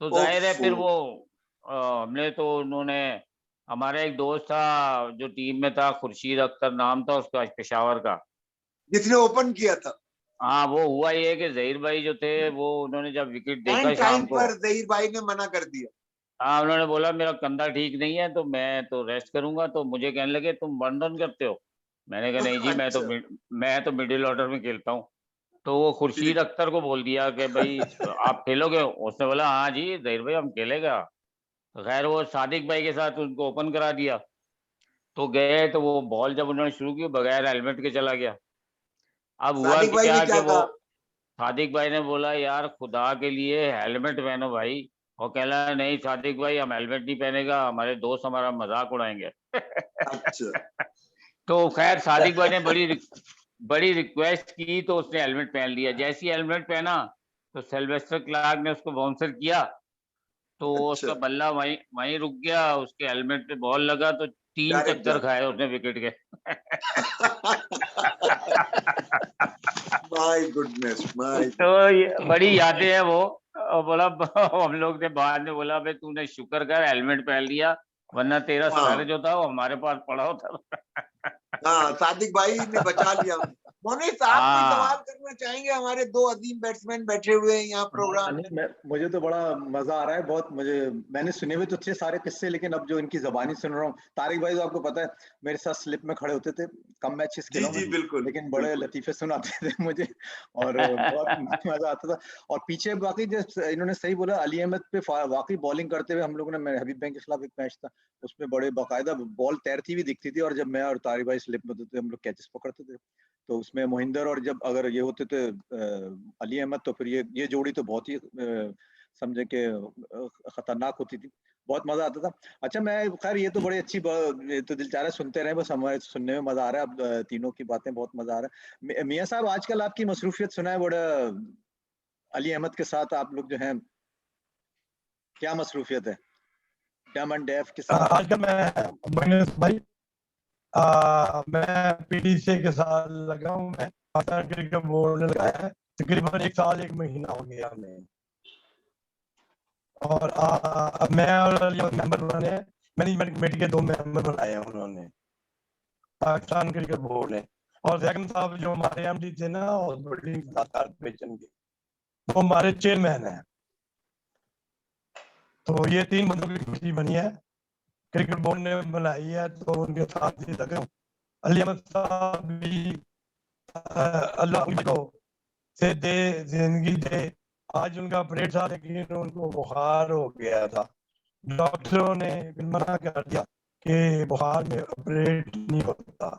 तो जाहिर है ओफो। फिर वो हमने तो उन्होंने, हमारा एक दोस्त था जो टीम में था, खुर्शीद अख्तर नाम था उसका, पेशावर का। जिसने ओपन किया था। हाँ, वो हुआ ये कि जहीर भाई जो थे वो, उन्होंने जब विकेट एंड देखा टाइम शाम को, पर जहीर भाई ने मना कर दिया। हाँ, उन्होंने बोला मेरा कंधा ठीक नहीं है तो मैं तो रेस्ट करूंगा, तो मुझे कहने लगे तुम वन रन करते हो। मैंने कहा नहीं जी, अच्छा। मैं तो मिडिल ऑर्डर में खेलता हूँ। तो वो खुर्शीद ठीक। अख्तर को बोल दिया कि भाई आप खेलोगे? उसने बोला हाँ जी जहीर भाई हम खेलेगा। तो खैर वो सादिक भाई के साथ उनको ओपन करा दिया। तो गए तो वो बॉल जब उन्होंने शुरू की, बगैर हेलमेट के चला गया। अब हुआ सादिक भाई ने क्या कि क्या वो कहा? सादिक भाई ने बोला यार खुदा के लिए हेलमेट पहनो भाई। और कह रहा नहीं सादिक भाई हम हेलमेट नहीं पहनेगा, हमारे दोस्त हमारा मजाक उड़ाएंगे। अच्छा। तो खैर सादिक भाई ने बड़ी रिक्वेस्ट की तो उसने हेलमेट पहन लिया। जैसे ही हेलमेट पहना तो सिल्वेस्टर क्लार्क ने उसको बाउंसर किया, तो अच्छा। उसका बल्ला वहीं वहीं रुक गया, उसके हेलमेट पे बॉल लगा तो 3 डायरेक्ट चक्कर जा। खाए उसने विकेट के। माय गुडनेस, माय तो गुडनेस। ये बड़ी यादें हैं वो। और बोला हम लोग ने बाद में बोला भाई तूने शुक्र कर हेलमेट पहन लिया, वरना तेरा सर हाँ जो था वो हमारे पास पड़ा होता। हाँ, सादिक भाई ने बचा लिया उन्हें। मोनिस, आप कोई सवाल हाँ, करना चाहेंगे? हमारे दो अजीम बैट्समैन बैठे हुए हैं यहाँ प्रोग्राम में। नहीं, मुझे तो बड़ा मजा आ रहा है बहुत। मुझे मैंने सुने हुए तो थे सारे किस्से, लेकिन अब जो इनकी जबानी सुन रहा हूँ। तारिक भाई तो आपको पता है मेरे साथ स्लिप में खड़े होते थे, कम मैचेस जी खेला हूं मैं, जी, बिल्कुल लेकिन बड़े बिल्कुल। लतीफे सुनाते थे मुझे, और बहुत मजा आता था। और पीछे वाकई जो इन्होंने सही बोला, अली अहमद पे वाकई बॉलिंग करते हुए हम लोगों ने, हबीब बैंक के खिलाफ एक मैच था, उसमें बड़े बाकायदा बॉल तैरती हुई दिखती थी, और जब मैं और तारिक भाई स्लिप में होते थे हम लोग कैचेस पकड़ते थे, तो उसमें मोहिंदर और जब अगर ये होते थे अली अहमद, तो फिर ये जोड़ी तो बहुत ही समझे कि खतरनाक होती थी। बहुत मजा आता था। अच्छा, मैं खैर ये तो बड़ी अच्छी ये तो दिल चाह रहा है सुनते रहे, बस हमारे सुनने में मजा आ रहा है। अब तीनों की बातें बहुत मजा आ रहा है। मियां साहब, आजकल आपकी मसरूफियत सुना है बड़ा, अली अहमद के साथ आप लोग जो हैं, क्या मसरूफियत है डम एंड डेफ के साथ? आजकल मैंने भाई मैं पीडीसी के साथ लगा हूँ। मैं पाकिस्तान क्रिकेट बोर्ड ने लगाया है, तकरीबन 1 साल 1 महीना हो गया हमें। और मैं और मेंबर बने हैं, मैनेजमेंट कमेटी के 2 मेंबर बनाए हैं उन्होंने, पाकिस्तान क्रिकेट बोर्ड ने। और जैकन साहब जो हमारे एमडी थे ना कॉर्पोरेशन के, वो हमारे चेयरमैन है। तो ये 3 बंदों की कमेटी बनी है, क्रिकेट बोर्ड ने बनाई है, तो उनके साथ ही लगे हूँ। अली अहमद साहब भी अल्लाह उनको से दे, जिंदगी दे। आज उनका ऑपरेट था, लेकिन उनको बुखार हो गया था। डॉक्टरों ने मना कर दिया कि बुखार में ऑपरेट नहीं होता।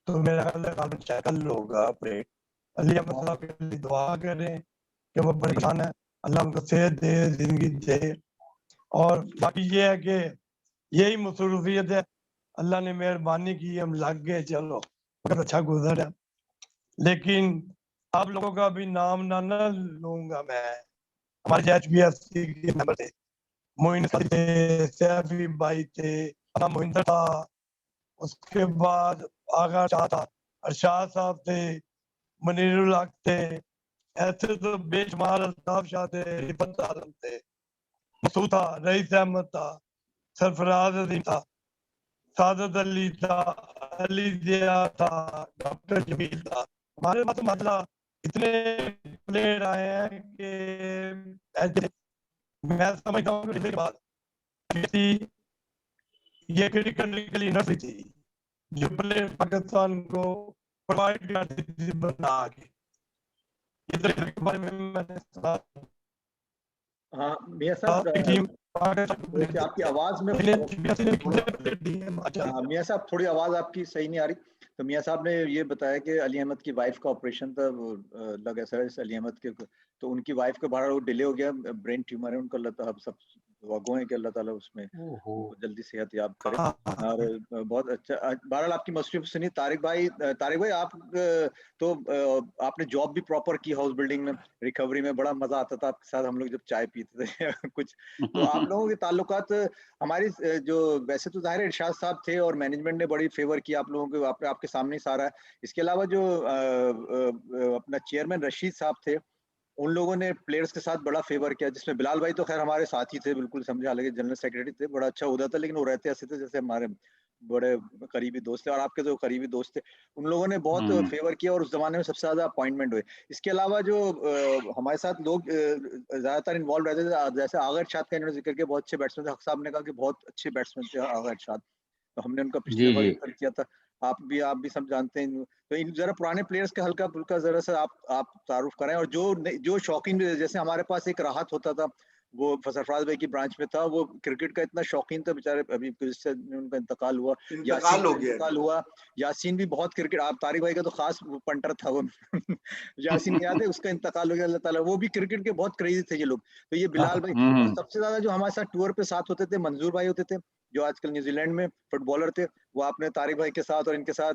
तो मेरा ख्याल कल होगा ऑपरेट। अली अहमद साहब के लिए दुआ करें कि वो परेशान है, अल्लाह उनको सेहत दे, जिंदगी दे। और बाकी ये है कि यही मसरूफियत है, अल्लाह ने मेहरबानी की, हम लग गए, चलो बहुत अच्छा गुजर है। लेकिन आप लोगों का भी नाम ना लूंगा मैं। हमारे एचबीएफसी के मेंबर थे, मोइन थे, सैफी भाई थे, मोहिंदर था, उसके बाद आगा शाह था, अरशाद साहब थे, मनीरुल हक थे, ऐसे तो बेशुमार अल्ताफ शाह थे, रिफत आलम थे, मसूद था, रईस अहमद था, सरफराज अजीम था, सादत अली था, अली जिया था, डॉक्टर जमील था। हमारे पास मतलब इतने प्लेयर आए हैं कि ऐसे मैं समझता हूँ कि इसके बाद ये क्रिटिकल यूनिवर्सिटी जो प्लेयर पाकिस्तान को प्रोवाइड करती थी बना के, इधर के बारे में मैंने सुना हाँ मियाँ था साहब, कि टीम पाकिस्तान को देखिए आपकी आवाज में अच्छा। हाँ मियाँ साहब, थोड़ी आवाज आपकी सही नहीं आ रही। तो मियाँ साहब ने ये बताया कि अली अहमद की वाइफ का ऑपरेशन था, वो लगा सर इस अली अहमद के, तो उनकी वाइफ का बाहर वो डिले हो गया, ब्रेन ट्यूमर है उनका, अल्लाह ताला सब दुआ है कि अल्लाह ताला उसमें उनको जल्दी सेहत याब करे। और बहुत अच्छा, बहरहाल आपकी मसरूफ सुनी। तारिक भाई, आप तो आपने जॉब भी प्रॉपर की हाउस बिल्डिंग में, रिकवरी में बड़ा मजा आता था आपके साथ, हम लोग जब चाय पीते थे कुछ। तो आप लोगों के ताल्लुकात हमारी जो, वैसे तो जाहिर है इरशाद साहब थे और मैनेजमेंट ने बड़ी फेवर किया आप लोगों को, आपके सामने ही सारा है। इसके अलावा जो अपना चेयरमैन रशीद साहब थे, उन लोगों ने प्लेयर्स के साथ बड़ा फेवर किया, जिसमें बिलाल भाई तो खैर हमारे साथ ही थे, बिल्कुल समझे, हालांकि जनरल सेक्रेटरी थे, बड़ा अच्छा उहदा था, लेकिन वो रहते ऐसे थे जैसे हमारे बड़े करीबी दोस्त थे, और आपके जो करीबी दोस्त थे उन लोगों ने बहुत फेवर किया, और उस जमाने में सबसे ज्यादा अपॉइंटमेंट हुए। इसके अलावा जो हमारे साथ लोग ज्यादातर इन्वॉल्व रहते थे, जैसे आगा इरशाद का इन्होंने जिक्र किया, बहुत अच्छे बैट्समैन थे, हक साहब ने कहा कि बहुत अच्छे बैट्समैन थे आगा इरशाद, तो हमने उनका पिछले जी दफा जी। जिक्र किया था, आप भी सब जानते हैं। तो इन जरा पुराने प्लेयर्स का हल्का फुल्का जरा सा आप तारुफ कराएं, और जो शौकीन, जैसे हमारे पास एक राहत होता था, वो सरफराज भाई की ब्रांच में था, वो क्रिकेट का इतना शौकीन था बेचारे, अभी जिससे उनका इंतकाल हुआ, यासीन इंतकाल हो का गया। इंतकाल हुआ। यासीन भी बहुत क्रिकेट, आप तारिक भाई का तो खास पंटर था वो यासीन याद है, उसका इंतकाल हो गया, अल्लाह ताला, वो भी क्रिकेट के बहुत क्रेजी थे ये लोग। तो ये बिलाल भाई, और सबसे ज्यादा जो हमारे साथ टूर पे साथ होते थे, मंजूर भाई होते थे, जो आजकल न्यूजीलैंड में फुटबॉलर थे, वो आपने तारिक भाई के साथ और इनके साथ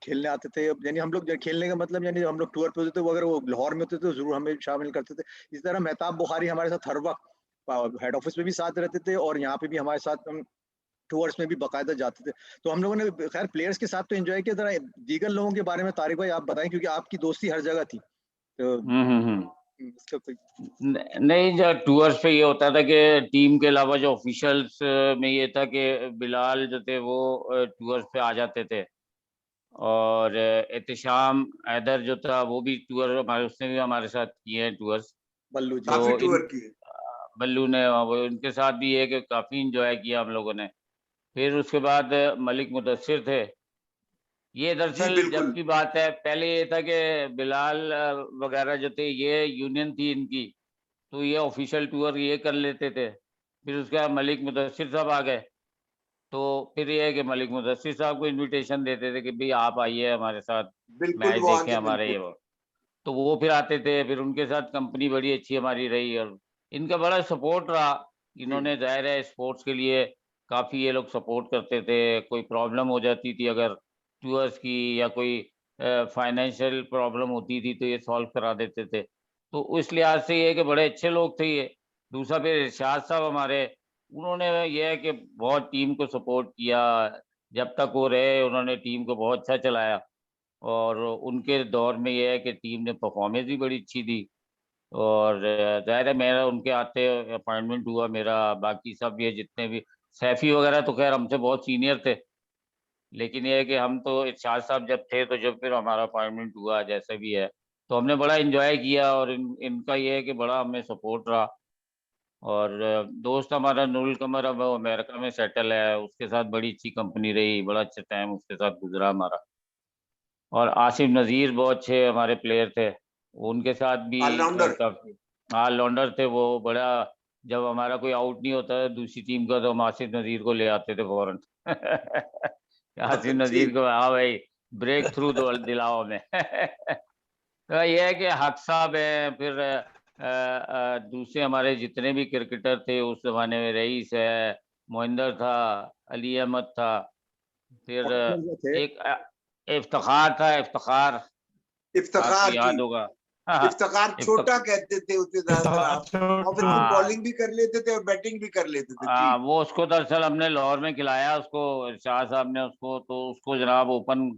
खेलने आते थे, यानी हम लोग खेलने का मतलब, यानी हम लोग टूर पे होते थे, वो अगर वो लाहौर में होते थे तो जरूर हमें शामिल करते थे। इस तरह मेहताब बुखारी हमारे साथ हर वक्त हेड ऑफिस में भी साथ रहते थे, और यहाँ पे भी हमारे साथ टूर्स में भी बाकायदा जाते थे। तो हम लोगों ने खैर प्लेयर्स के साथ तो एंजॉय किया, जरा दीगर लोगों के बारे में तारिक भाई आप बताएं, क्योंकि आपकी दोस्ती हर जगह थी, तो इसका कोई। नहीं, जो टूर्स पे ये होता था कि टीम के अलावा जो ऑफिशियल्स में ये था कि बिलाल जो थे वो टूर्स पे आ जाते थे, और एहतिशाम हैदर जो था वो भी टूर हमारे, उसने भी हमारे साथ किए हैं टूर्स। बल्लू जी काफी तो टूर किए। बल्लू ने, वो उनके साथ भी ये कि काफी इंजॉय किया हम लोगों ने। फिर उसके बाद मलिक मुदस्सिर थे। ये जी दरअसल जब बिल्कुल। की बात है, पहले ये था कि बिलाल वगैरह जो थे, ये यूनियन थी इनकी, तो ये ऑफिशियल टूर ये कर लेते थे। फिर उसके बाद मलिक मुदस्सिर साहब आ गए, तो फिर ये है कि मलिक मुदस्सिर साहब को इनविटेशन देते थे कि भाई आप आइए हमारे साथ बिल्कुल मैच वो देखें आगे हमारे, बिल्कुल। ये वो। तो वो फिर आते थे, फिर उनके साथ कंपनी बड़ी अच्छी हमारी रही, और इनका बड़ा सपोर्ट रहा। जी इन्होंने जाहिर है स्पोर्ट्स के लिए काफी ये लोग सपोर्ट करते थे। कोई प्रॉब्लम हो जाती थी अगर टूर्स की, या कोई फाइनेंशियल प्रॉब्लम होती थी, तो ये सॉल्व करा देते थे। तो उस लिहाज से ये है कि बड़े अच्छे लोग थे ये। दूसरा फिर इरशाद साहब हमारे, उन्होंने ये है कि बहुत टीम को सपोर्ट किया। जब तक वो रहे उन्होंने टीम को बहुत अच्छा चलाया, और उनके दौर में ये है कि टीम ने परफॉर्मेंस भी बड़ी अच्छी दी। और जाहिर है मेरा उनके आते अपॉइंटमेंट हुआ मेरा। बाकी सब ये जितने भी सैफी वगैरह तो खैर हमसे बहुत सीनियर थे, लेकिन ये है कि हम तो इरशाद साहब जब थे, तो जब फिर हमारा अपॉइंटमेंट हुआ जैसे भी है, तो हमने बड़ा एंजॉय किया, और इनका ये है कि बड़ा हमें सपोर्ट रहा। और दोस्त हमारा नूरुल कमर, अब वो अमेरिका में सेटल है, उसके साथ बड़ी अच्छी कंपनी रही, बड़ा अच्छा टाइम उसके साथ गुजरा हमारा। और आसिफ नज़ीर बहुत अच्छे हमारे प्लेयर थे, उनके साथ भी ऑलराउंडर। काफी ऑलराउंडर थे वो। बड़ा, जब हमारा कोई आउट नहीं होता दूसरी टीम का, तो हम आसिफ नज़ीर को ले आते थे फौरन बहुत आसिफ अच्छी। नज़ीर को, हाँ भाई ब्रेक थ्रू दो दिलाओ में तो ये है कि हक साहब हैं, फिर दूसरे हमारे जितने भी क्रिकेटर थे उस जमाने में, रईस है, मोहिंदर था, अली अहमद था, फिर और जो थे एक इफ्तिखार था, इफ्तिखार आपको इफ्तिखार जी। याद होगा हाँ, इफ्तिखार छोटा इफ्तिखार कहते थे उसे ज्यादातर आप। और फिर वो हाँ। बॉलिंग भी कर लेते थे और बैटिंग भी कर लेते थे जी। वो उसको दरअसल हमने लाहौर में खिलाया उसको, शाह साहब ने उसको, तो उसको जनाब ओपन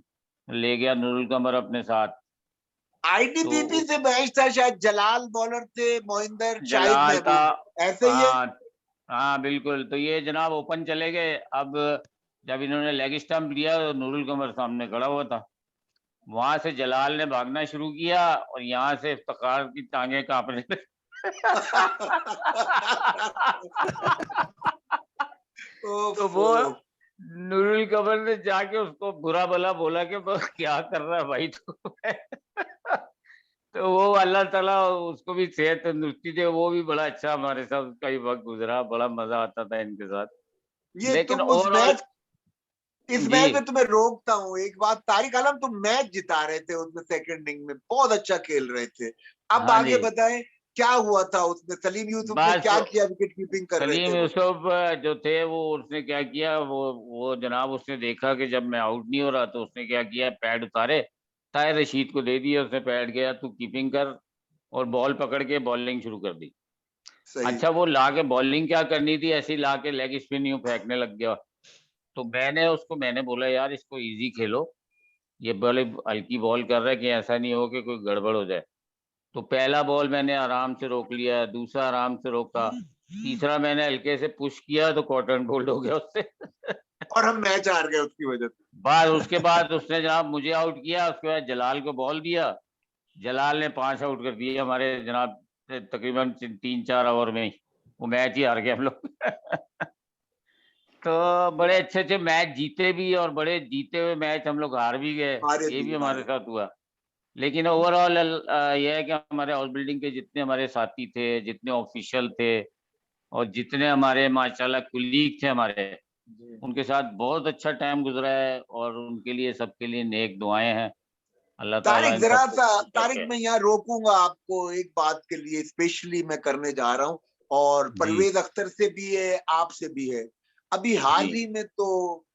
ले गया नूरुल कमर अपने साथ। आईटीबीपी तो से मैच था, शायद जलाल बॉलर थे, मोहिंदर, शाहिद जलाल था। महबूब, ऐसे ही है। हाँ बिल्कुल। तो ये जनाब ओपन चले गए। अब जब इन्होंने लेग स्टंप लिया तो नूरुल कमर सामने खड़ा हुआ था। वहां से जलाल ने भागना शुरू किया और यहाँ से इफ्तिखार की टांगे कांपने लगी। तो वो नूरुल कमर ने जाके उसको बुरा भला बोला कि क्या कर रहा है भाई तू। तो वो अल्लाह ताला उसको भी सेहत तंदुरुस्ती दे, वो भी बड़ा अच्छा हमारे साथ कई वक्त गुजरा, बड़ा मजा आता था इनके साथ। ये लेकिन तुम उस ओवरऑल मैच, इस जी मैच में तुम्हें रोकता हूँ एक बात, तारिक आलम तुम मैच जिता रहे थे उसमें, सेकंड इनिंग में बहुत अच्छा खेल रहे थे। अब हाँ आगे जी। बताएं क्या हुआ था उसमें, सलीम यूसुफ ने बस क्या किया, विकेट कीपिंग कर रहे सलीम थे वो। यूसुफ जो थे वो उसने क्या किया, वो जनाब उसने देखा कि जब मैं आउट नहीं हो रहा तो उसने क्या किया, पैड उतारे, ताहिर रशीद को दे दिया उसने पैड, गया तू कीपिंग कर, और बॉल पकड़ के बॉलिंग शुरू कर दी। सही। अच्छा वो ला के बॉलिंग क्या करनी थी, ऐसी ला के लेग स्पिन यूं फेंकने लग गया। तो मैंने बोला यार इसको इजी खेलो, ये बड़े हल्की बॉल कर रहा है कि ऐसा नहीं हो कि कोई गड़बड़ हो जाए। तो पहला बॉल मैंने आराम से रोक लिया, दूसरा आराम से रोका, तीसरा मैंने हल्के से पुश किया तो कॉटन बोल्ड हो गया उससे। और हम मैच हार गए उसकी वजह से। बाद उसके बाद उसने जनाब मुझे आउट किया, उसके बाद जलाल को बॉल दिया, जलाल ने 5 आउट कर दिए हमारे जनाब, तकरीबन 3-4 ओवर में ही वो मैच ही हार गए हम लोग। तो बड़े अच्छे अच्छे मैच जीते भी और बड़े जीते हुए मैच हम लोग हार भी गए, हारे ये भी, भी हमारे हारे। साथ हुआ। लेकिन ओवरऑल यह है कि हमारे हाउस बिल्डिंग के जितने हमारे साथी थे, जितने ऑफिशियल थे और जितने हमारे माशाल्लाह कुलीग थे हमारे, उनके साथ बहुत अच्छा टाइम गुजरा है और उनके लिए, सबके लिए नेक दुआएं हैं। अल्लाह ताला तारिक इन जरा सबको सा, कबूल तारिक रखे। मैं यहाँ रोकूंगा आपको एक बात के लिए, स्पेशली मैं करने जा रहा हूँ, और जी परवेज अख्तर से भी है, आपसे भी है। अभी हाल जी ही में तो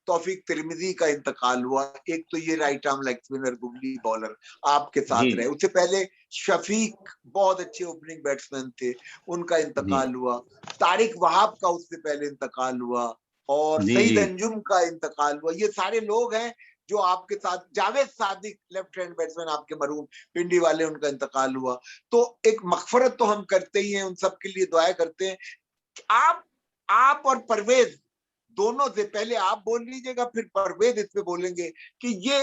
तौफीक तिरमिजी का इंतकाल हुआ। एक तो ये right arm leg spinner, googly bowler आपके जी साथ रहे, उससे पहले शफीक बहुत अच्छे ओपनिंग बैट्समैन थे, उनका जी इंतकाल हुआ। तारिक वहाब का उससे पहले इंतकाल हुआ, और जी सईद जी अंजुम का इंतकाल हुआ। ये सारे लोग हैं जो आपके साथ, Javed Sadiq left hand batsman आपके मरहूम पिंडी वाले, उनका इंतकाल हुआ। तो एक मगफरत तो हम करते ही हैं, उन सब के लिए दुआएं करते हैं। आप और परवेज दोनों से, पहले आप बोल लीजिएगा फिर परवेज इस पे बोलेंगे कि ये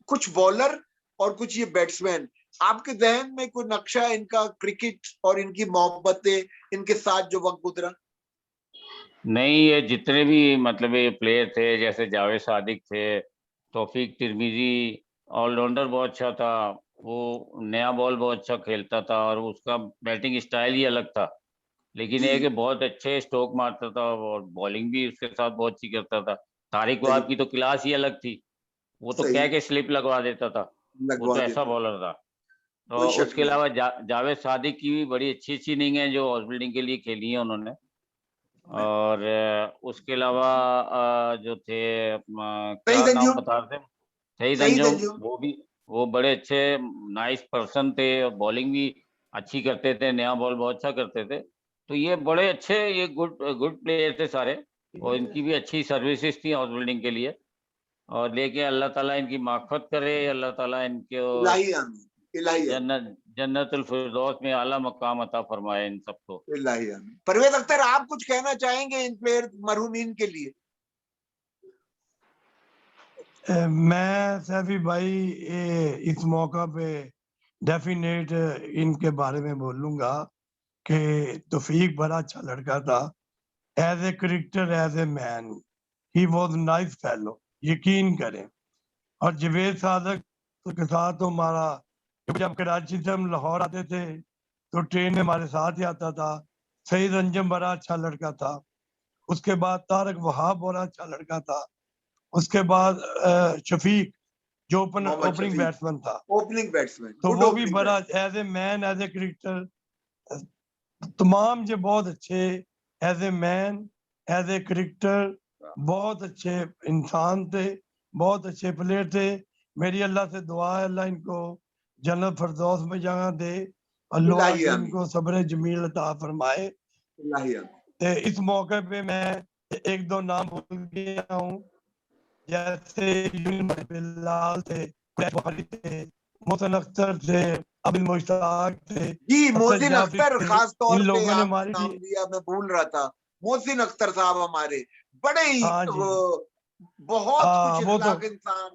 कुछ बॉलर और कुछ ये बैट्समैन, आपके जहन में कोई नक्शा इनका, क्रिकेट और इनकी मोहब्बतें, इनके साथ जो वक्त गुजरा। नहीं, ये जितने भी मतलब ये प्लेयर थे, जैसे जावेद सादिक थे, तौफीक तिरमिजी ऑलराउंडर बहुत अच्छा था, वो नया बॉल बहुत अच्छा खेलता था और उसका बैटिंग स्टाइल ही अलग था। लेकिन ये जी। कि बहुत अच्छे स्ट्रोक मारता था और बॉलिंग भी उसके साथ बहुत अच्छी करता था। तारिक सही। वहाब की तो क्लास ही अलग थी, वो तो सही। कह के स्लिप लगवा देता था, वो लगवा तो ऐसा देते, बॉलर था। कोई तो शक उसके नहीं। अलावा जावेद सादिक की भी बड़ी अच्छी अच्छी इनिंग है जो हाउस बिल्डिंग के लिए खेली है उन्होंने। और उसके अलावा जो थे क्या सईद नाम अंजुम। बता रहे थे, शहीद सईद अंजुम, अंजुम। वो बड़े अच्छे नाइस पर्सन थे और बॉलिंग भी अच्छी करते थे, नया बॉल बहुत अच्छा करते थे। तो ये बड़े अच्छे, ये गुड गुड प्लेयर थे सारे, और इनकी भी अच्छी सर्विसेज थी हाउस बिल्डिंग के लिए। और लेके अल्लाह ताला इनकी मागफत करे, अल्लाह ताला इनको इलाही आमीन, इलाही आमीन, जन्नतुल फिरदौस में आला मकाम अता फरमाए इन सबको। इलाही आमीन। परवेज अख्तर, आप कुछ कहना चाहेंगे इन प्लेयर मरहूमीन के लिए। मैं सैफी भाई इस मौका पे डेफिनेट इनके बारे में बोलूंगा कि तौफीक बड़ा अच्छा लड़का था, as a cricketer, as a man he was nice fellow, यकीन करें। और जवेद सादक के साथ तो हमारा, जब कराची से हम लाहौर आते थे तो ट्रेन में हमारे साथ ही आता था। सईद अंजम बड़ा अच्छा लड़का था। उसके बाद तारक वहाब बड़ा अच्छा लड़का था। उसके बाद शफीक जो मोहम्मद ओपनिंग शफीक, बैट्समैन था, ओपनिंग बैट्समैन, तो गुड वो भी ओपनिंग बड़ा batsman. As a man, as a cricketer, तमाम जो बहुत अच्छे, as a man, as a cricketer, बहुत अच्छे इंसान थे, बहुत अच्छे प्लेयर थे। मेरी अल्लाह से दुआ है अल्लाह इनको जन्नत फरदौस में जगह दे, अल्लाह इलाही से आमीन, इनको सब्र जमील अता फरमाए। इलाही आमीन। ते इस मौके पे मैं एक दो नाम भूल गया हूँ, जैसे बिलाल थे, बुखारी थे, मोहसिन अख्तर थे, अब्दुल मुश्ताक थे, जी, असद मोहसिन जाफरी अख्तर थे, खास तौर इन पे लोगों ने आपने हमारी नाम लिया, मैं भूल रहा था। मोहसिन अख्तर साहब हमारे बड़े ही हाँ जी बहुत खुश वो तो इखलाक इंसान,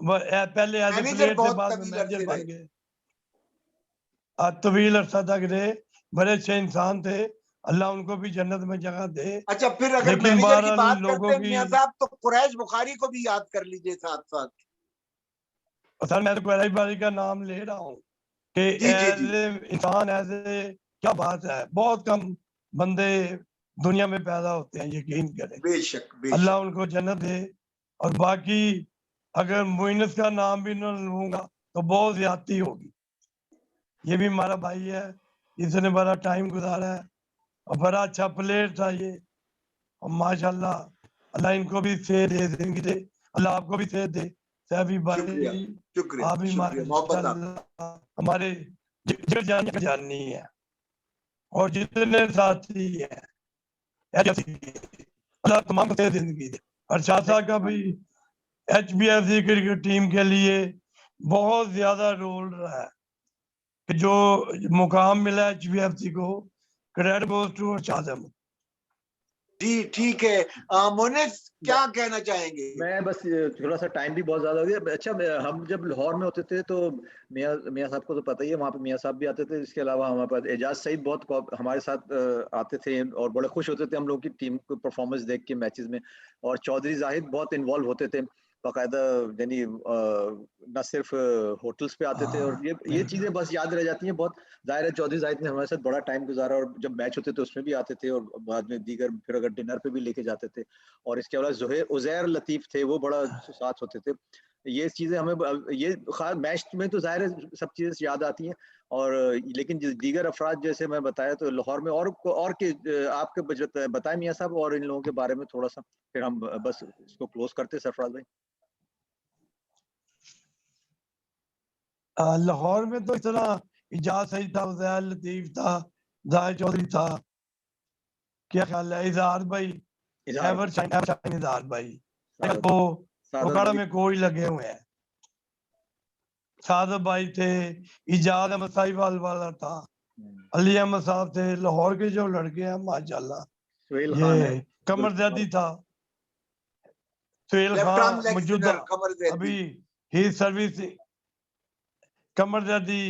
पहले एज ए मैनेजर प्लेयर थे, बहुत बाद में तवील मैनेजर अरसे बन रहे। गए। तवील अरसा तक रहे, बड़े अच्छे इंसान थे, अल्लाह उनको भी जन्नत में जगह दे। अच्छा, फिर अगर लेकिन मैनेजर की बहरहाल इन बात करते लोगों हैं की, मियां साहब, तो कुरैश बुखारी को भी याद कर लीजिए साथ साथ। सर मैं तो कुरैश बारी का नाम ले रहा हूँ कि जी जी जी, एज इंसान, एज क्या बात है, बहुत कम बंदे दुनिया में पैदा होते हैं, यकीन करें, बेशक अल्लाह बेशक। उनको जन्नत दे। और बाकी अगर मुइनस का नाम भी न लूंगा तो बहुत ज्यादती होगी। ये भी हमारा भाई है, इसने बड़ा टाइम गुजारा है और बड़ा अच्छा प्लेयर था ये, और माशाल्लाह अल्लाह इनको भी सेहत दे, जिंदगी दे, अल्लाह आपको भी सेहत दे सैफी शुक्रिया भाई। शुक्रिया आप भी शुक्रिया मोहब्बत आप। माशाल्लाह हमारे जिगर जानी है, और जितने साथी है अल्लाह तमाम को सेहत जिंदगी दे। और शाह का भी HBFC क्रिकेट टीम के लिए बहुत ज्यादा रोल रहा है कि जो मुकाम मिला HBFC को, क्रेडिट गोज टू शाह। जी ठीक है, मोनिस क्या कहना चाहेंगे? मैं बस थोड़ा सा टाइम भी बहुत ज्यादा हो गया। अच्छा, हम जब लाहौर में होते थे तो मियाँ मियाँ साहब को तो पता ही है, वहाँ पे मियाँ साहब भी आते थे। इसके अलावा हमारे पास एजाज सईद बहुत हमारे साथ आते थे और बड़े खुश होते थे हम लोग की टीम को परफॉर्मेंस देख के मैचेस में। और चौधरी जाहिद बहुत इन्वॉल्व होते थे बाकायदा, यानी न सिर्फ होटल्स पे आते थे। और ये चीजें बस याद रह जाती हैं बहुत। जाहिर है चौधरी जाहिद ने हमारे साथ बड़ा टाइम गुजारा, और जब मैच होते थे उसमें भी आते थे, और बाद में दीगर फिर अगर डिनर पे भी लेके जाते थे। और इसके अलावा उजैर लतीफ थे, वो बड़ा साथ होते थे। ये चीजें हमें ये खास मैच में तो जाहिर है सब चीजें याद आती हैं। और लेकिन दीगर अफराद जैसे मैं बताया तो लाहौर में और के आपके बताएं मियाँ साहब और इन लोगों के बारे में थोड़ा सा, फिर हम बस इसको क्लोज करते सरफराज भाई। लाहौर में तो इस तरह इजाज सईद था, उजैर लतीफ था, जाहिद चौधरी था, क्या ख्याल है, इजहार भाई, इजहार एवर शाइन इजहार भाई, सादत तो सादत ओकाड़ा भाई। में कोई लगे हुए हैं। सादत भाई थे, इजाज अहमद साहिवाल वाला था, अली अहमद साहब थे। लाहौर के जो लड़के हैं माशाल्लाह, सुहेल ये खान है, कमर जैदी था, Sohail left arm Khan leg मौजूदा स्पिनर कमर जैदी। अभी ही सर्विस, कमर जैदी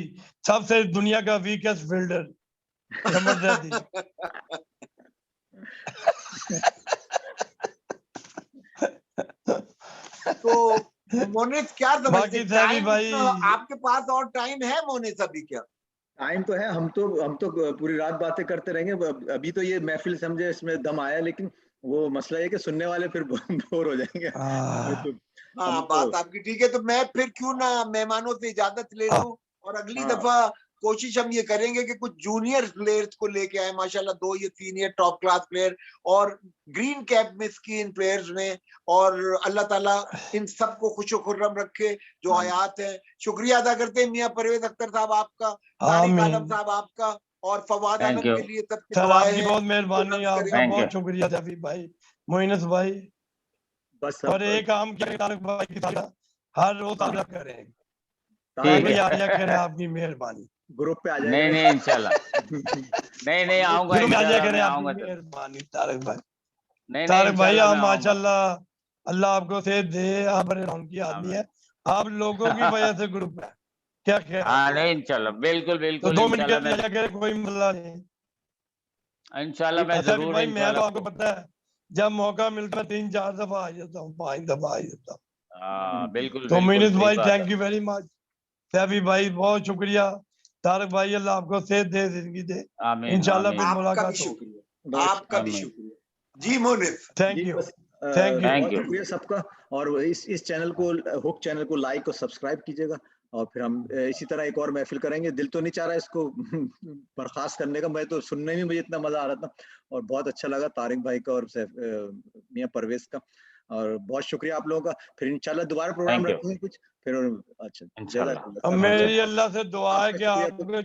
सबसे दुनिया का वीकेस्ट फील्डर, कमर जैदी। तो मोनिस क्या समझते बाकी हैं, सैफी टाइम भाई, आपके पास और टाइम है मोनिस अभी क्या? टाइम तो है, हम तो पूरी रात बातें करते रहेंगे। अभी तो ये महफिल समझे, इसमें दम आया, लेकिन वो मसला ये कि सुनने वाले फिर बोर हो जाएंगे। तो हाँ, हम तो बात आपकी ठीक है। तो मैं फिर क्यों ना मेहमानों से इजाजत ले लूं, और अगली हाँ दफा कोशिश हम ये करेंगे कि कुछ जूनियर प्लेयर्स को लेके आए, माशाल्लाह 2 या 3 ये टॉप क्लास प्लेयर, और ग्रीन कैप मिस की इन प्लेयर्स ने, और अल्लाह ताला इन सबको खुशो खुर्रम रखे जो हाँ हयात है। शुक्रिया अदा करते हैं मियां परवेज अख्तर साहब आपका, तारिक आलम आमीन। साहब आपका, और फवाद थैंक आलम यू। के लिए सबकी सर दुआएं आपकी हैं, बहुत खुद मेहरबानी, रब्स आपका करें। Thank you. बहुत शुक्रिया सैफी भाई, मोइनस भाई। बस और अब एक काम किया तारक भाई की तरह हर रोज हाँ ताजा करें, तारिक ठीक ताकि भाई आया करें है। आपकी मेहरबानी। ग्रुप पे आ नहीं जाएगा। नहीं इंशाल्लाह, नहीं हम लोग आऊंगा, जरूर आया इंशाल्लाह करें मैं आपकी आऊंगा सर। मेहरबानी तारक भाई। नहीं तारक भाई इंशाल्लाह आप मैं आऊंगा। माशाल्लाह अल्लाह आपको सेहत दे, आप बड़े रौनक की आदमी आमीन। है, आप लोगों की वजह से ग्रुप है, क्या हाँ ख्याल है? नहीं इंशाल्लाह, बिल्कुल तो बिल्कुल 2 मिनट के इंशाल्लाह लिए मैं, आया करे, कोई मसला नहीं। इंशाल्लाह मैं अच्छा भी जरूर भाई, मैं तो इंशाल्लाह आपको पता है जब मौका मिलता है 3-4 दफा आ जाता हूँ, 5 दफा आ जाता हूँ। हाँ बिल्कुल तो बिल्कुल मिनिस सही भाई बात है। Thank you very much, Saifi भाई बहुत शुक्रिया, तारक भाई अल्लाह आपको सेहत दे, जिंदगी दे, आमीन इंशाल्लाह फिर आमीन आपका भी मुलाकात होगी। शुक्रिया, बहुत आपका भी आमीन। शुक्रिया जी मोनिस। थैंक जी यू, बस थैंक यू। थैंक बहुत यू। शुक्रिया सबका। और इस चैनल को, हुक चैनल को लाइक और सब्सक्राइब कीजिएगा। और फिर हम इसी तरह एक और महफिल करेंगे। दिल तो नहीं चाह रहा इसको बर्खास्त करने का, मैं तो सुनने में मुझे इतना मजा आ रहा था, और बहुत अच्छा लगा तारिक भाई का और मियां परवेज का। और बहुत शुक्रिया आप लोगों का। फिर इंशाल्लाह दोबारा प्रोग्राम थैंक यू रखेंगे कुछ फिर। अच्छा, इंशाल्लाह। अब जज़ाकल्लाह मेरी इंशाल्लाह। अल्लाह से दुआ है आपका कि शुक्रिया। आपके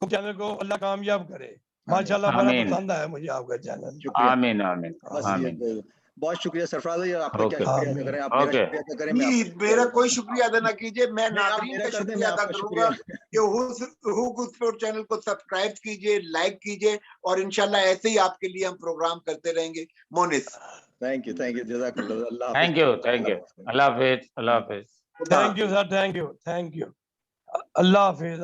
चैनल को अल्लाह कामयाब करे। आमीन माशाल्लाह बड़ा आमीन पसंद आया मुझे आपका चैनल। शुक्रिया। आमीन आमीन बस ये आमीन। बहुत शुक्रिया सरफराज भाई, आपका क्या Okay. शुक्रिया अदा करें, आप मेरा Okay. शुक्रिया अदा करें, मैं नहीं, आपका मेरा कोई शुक्रिया अदा ना कीजिए, मैं नहीं, आप नाज़रीन मेरा का कर दें, शुक्रिया मैं अदा आपका करूंगा शुक्रिया कि हु स्पोर्ट चैनल को सब्सक्राइब कीजिए, लाइक कीजिए और इंशाल्लाह ऐसे ही आपके लिए हम प्रोग्राम करते रहेंगे। मोनिस, थैंक यू जज़ाकल्लाह, अल्लाह हाफिज। Thank you. Thank you. Allah Hafiz. Allah Hafiz. खुदा थैंक यू हाफिज। सर, थैंक यू, अल्लाह हाफिज।